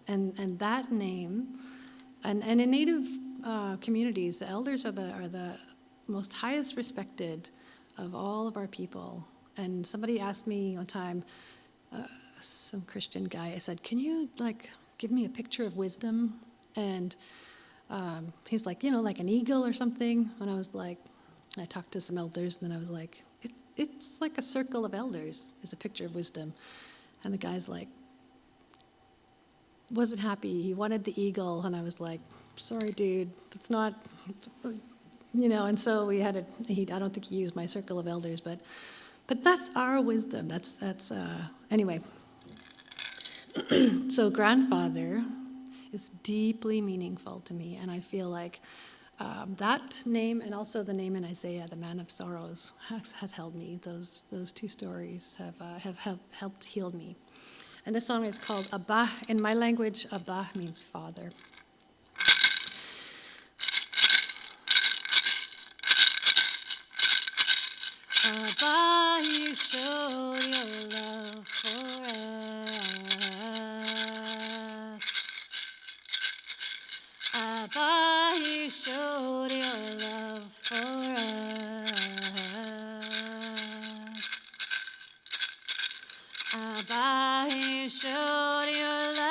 And that name, and in Native communities, the elders are the most highest respected of all of our people. And somebody asked me one time, some Christian guy, I said, can you give me a picture of wisdom? And he's like, like an eagle or something. And I was like, I talked to some elders, and then I was like, it's like a circle of elders is a picture of wisdom. And the guy's like, wasn't happy. He wanted the eagle. And I was like, sorry, dude, that's not, and so we had I don't think he used my circle of elders, but that's our wisdom. That's anyway. So grandfather is deeply meaningful to me, and I feel like that name, and also the name in Isaiah, the man of sorrows, has held me. Those two stories have helped heal me. And this song is called Abba. In my language, Abba means father. Abba, you showed your love for us. Abba, you showed your love for us. Abba, you showed your love.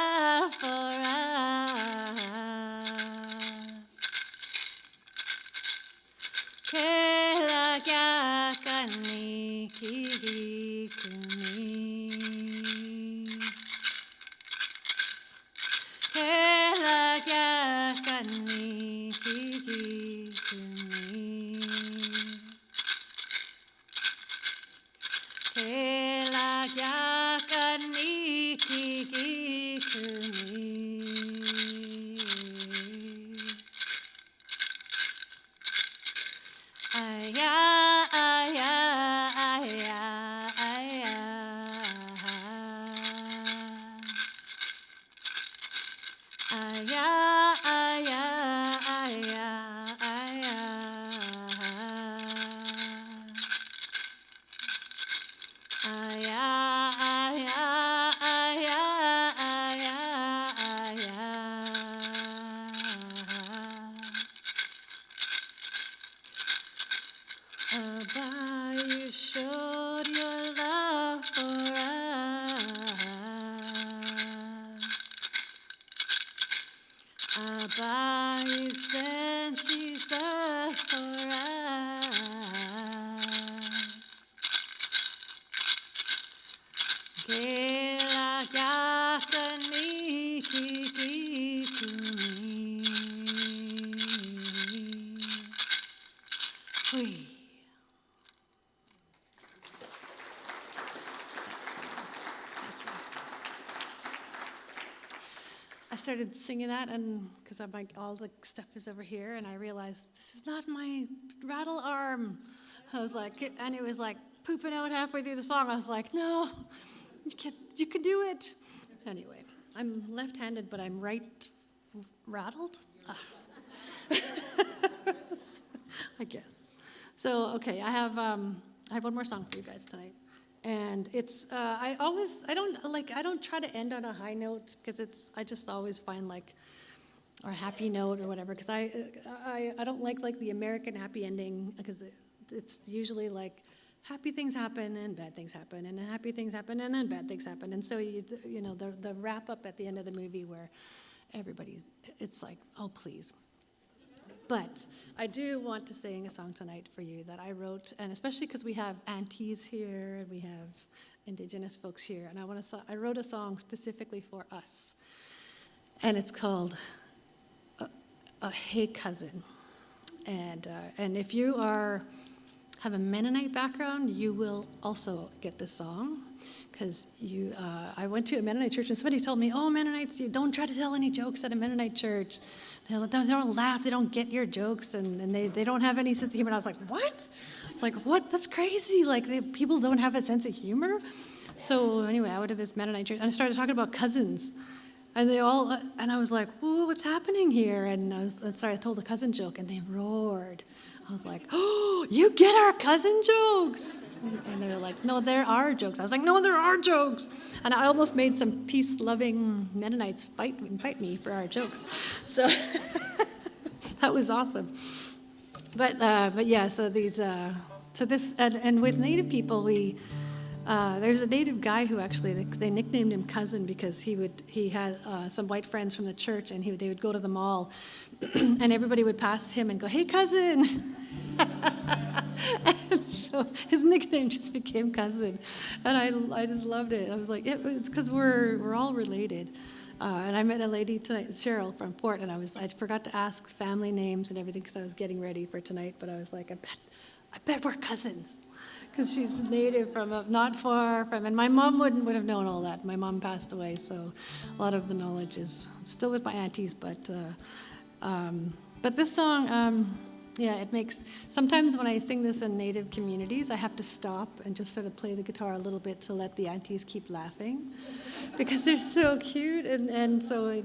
Abba, you sent Jesus for us. Kela yakan mikikikumi. Hui. I started singing that, and because I'm like, all the stuff is over here, and I realized this is not my rattle arm. I was like, and it was like pooping out halfway through the song. I was like, no, you can do it. Anyway, I'm left-handed, but I'm right rattled. I guess. So okay, I have one more song for you guys tonight. And it's I don't try to end on a high note because I just always find like or a happy note or whatever because I don't like the American happy ending because it's usually like happy things happen and bad things happen and then happy things happen and then bad things happen, and so you know the wrap up at the end of the movie where it's like, oh please. But I do want to sing a song tonight for you that I wrote, and especially because we have aunties here and we have Indigenous folks here, and I wrote a song specifically for us, and it's called "Hey Cousin," and if you have a Mennonite background, you will also get this song. Because I went to a Mennonite church and somebody told me, oh, Mennonites, you don't try to tell any jokes at a Mennonite church. They don't laugh, they don't get your jokes, and they don't have any sense of humor. And I was like, what? It's like, what? That's crazy. Like, people don't have a sense of humor? So anyway, I went to this Mennonite church and I started talking about cousins. And and I was like, whoa, what's happening here? And I told a cousin joke and they roared. I was like, oh, you get our cousin jokes? And they were like, no, there are jokes. I was like, no, there are jokes. And I almost made some peace-loving Mennonites fight me for our jokes. So that was awesome. But yeah, so this, and with Native people, there's a Native guy who actually, they nicknamed him Cousin because he had some white friends from the church, and they would go to the mall, and everybody would pass him and go, hey, Cousin. And so his nickname just became Cousin, and I just loved it. I was like, it's because we're all related. And I met a lady tonight, Cheryl from Fort, and I forgot to ask family names and everything because I was getting ready for tonight. But I was like, I bet we're cousins, because she's Native from not far from, and my mom would have known all that. My mom passed away, so a lot of the knowledge is still with my aunties. But this song. Yeah, it makes, sometimes when I sing this in Native communities, I have to stop and just sort of play the guitar a little bit to let the aunties keep laughing because they're so cute, and so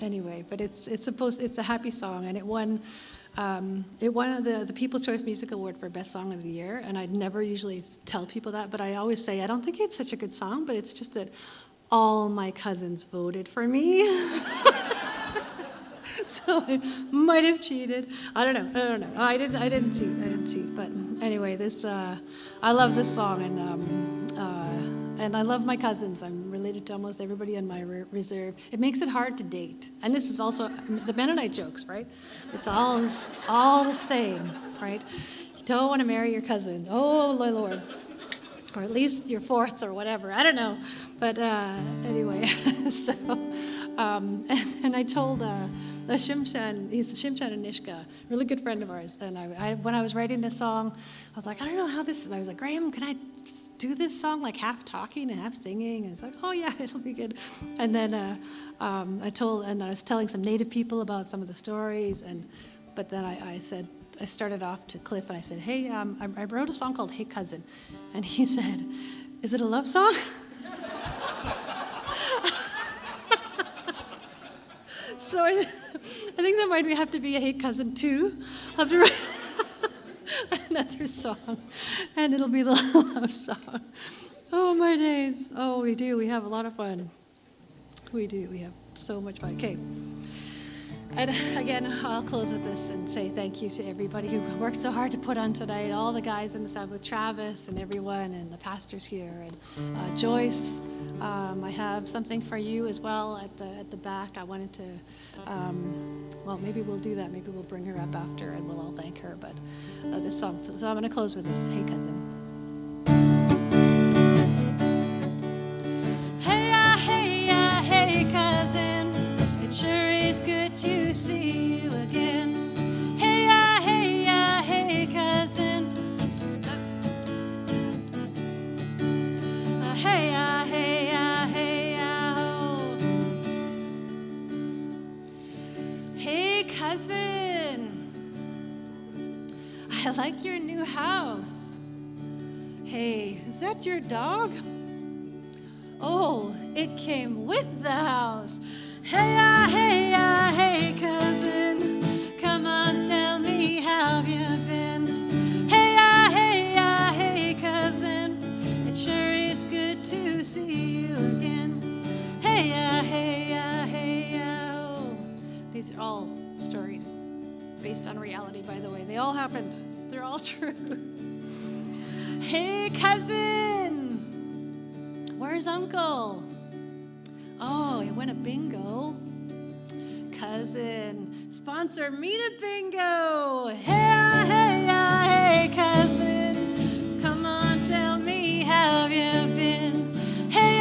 anyway, but it's a happy song, and it won the People's Choice Music Award for Best Song of the Year, and I'd never usually tell people that, but I always say, I don't think it's such a good song, but it's just that all my cousins voted for me. So I might have cheated. I don't know. I didn't cheat. But anyway, I love this song, and I love my cousins. I'm related to almost everybody in my reserve. It makes it hard to date, and this is also the Mennonite jokes, right? It's all the same, right? You don't want to marry your cousin. Oh, Lord. Or at least your fourth or whatever. I don't know. But anyway, so, and I told Shimshan, he's Shimshan Anishka, really good friend of ours. And when I was writing this song, I was like, I don't know how this is. I was like, Graham, can I do this song like half talking and half singing? And it's like, oh yeah, it'll be good. And then I was telling some Native people about some of the stories. But then I started off to Cliff and I said, hey, I wrote a song called Hey Cousin. And he said, is it a love song? So I think that might have to be a Hey Cousin 2. I'll have to write another song, and it'll be the love song. Oh, my days. Oh, we do. We have a lot of fun. We do. We have so much fun. Okay. And again, I'll close with this and say thank you to everybody who worked so hard to put on tonight, all the guys in the staff with Travis and everyone, and the pastors here, and Joyce, I have something for you as well at the back. I wanted to, well, maybe we'll do that. Maybe we'll bring her up after and we'll all thank her. But this song, so I'm going to close with this. Hey, cousin. Hey, cousin, it sure is good to see you again. Hey, cousin. Hey, cousin, I like your new house. Hey, is that your dog? Oh, it came with the house. Hey, cousin, come on, tell me how you been. Hey, cousin, it sure is good to see you again. Hey, oh. These are all stories based on reality, by the way. They all happened. They're all true. Hey, cousin, where's Uncle? Oh, he went a bingo. Cousin, sponsor me to bingo. Hey, cousin, come on, tell me how you been. Hey,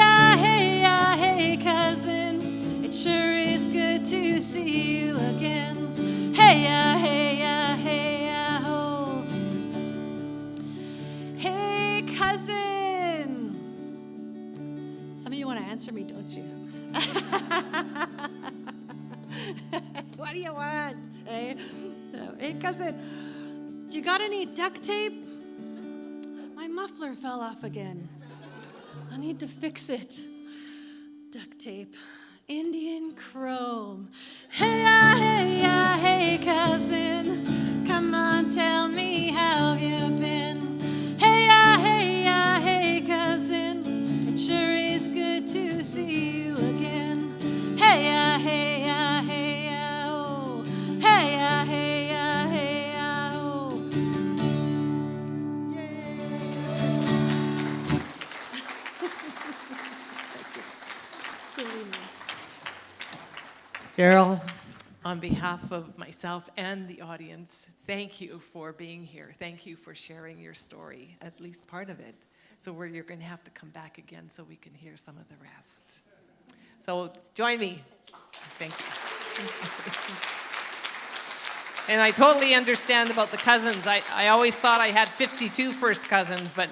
cousin, it sure is good to see you again. Hey, oh. Hey, cousin. Some of you want to answer me, don't you? What do you want? Hey, cousin, do you got any duct tape? My muffler fell off again. I need to fix it. Duct tape. Indian chrome. Hey, cousin, come on, tell me how you've been. Hey, cousin, it sure is good to see you again. Hey, oh. Hey, oh. Yay. Silly me. Cheryl, on behalf of myself and the audience, thank you for being here. Thank you for sharing your story, at least part of it. So you're going to have to come back again so we can hear some of the rest. So join me. Thank you. And I totally understand about the cousins. I always thought I had 52 first cousins, but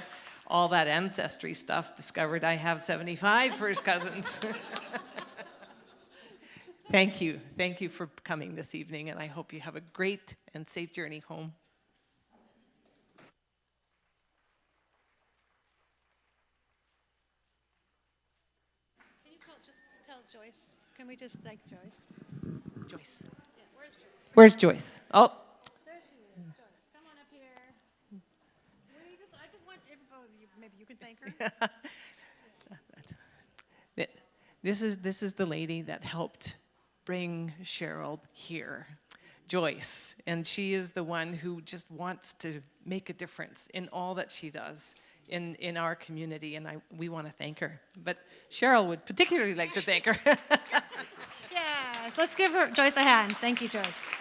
all that ancestry stuff discovered I have 75 first cousins. Thank you. Thank you for coming this evening, and I hope you have a great and safe journey home. Can you just tell Joyce? Can we just thank Joyce? Joyce. Yeah, where's Joyce? Where's Joyce? Oh. There she is. Joyce, come on up here. I just want everybody, maybe you can thank her. This is the lady that helped bring Cheryl here, Joyce, and she is the one who just wants to make a difference in all that she does in our community, and we want to thank her. But Cheryl would particularly like to thank her. Yes, let's give Joyce a hand. Thank you, Joyce.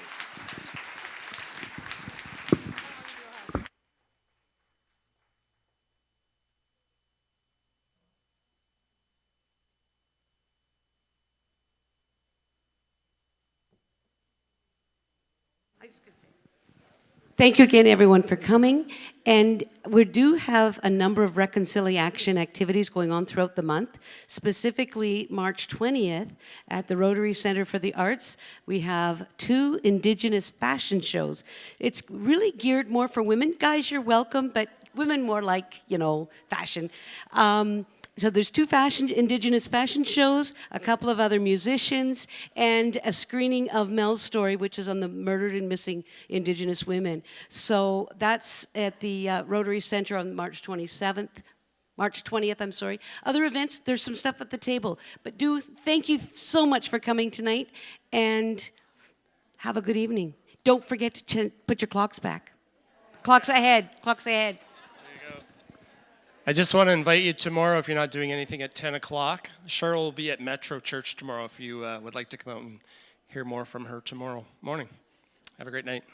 Thank you again, everyone, for coming. And we do have a number of reconciliation activities going on throughout the month. Specifically, March 20th at the Rotary Center for the Arts, we have 2 Indigenous fashion shows. It's really geared more for women. Guys, you're welcome, but women more like, fashion. So there's 2 Indigenous fashion shows, a couple of other musicians, and a screening of Mel's story, which is on the murdered and missing Indigenous women. So that's at the Rotary Center on March 20th, I'm sorry. Other events, there's some stuff at the table. But thank you so much for coming tonight, and have a good evening. Don't forget to put your clocks back. Clocks ahead. I just want to invite you tomorrow, if you're not doing anything, at 10 o'clock. Cheryl will be at Metro Church tomorrow if you would like to come out and hear more from her tomorrow morning. Have a great night.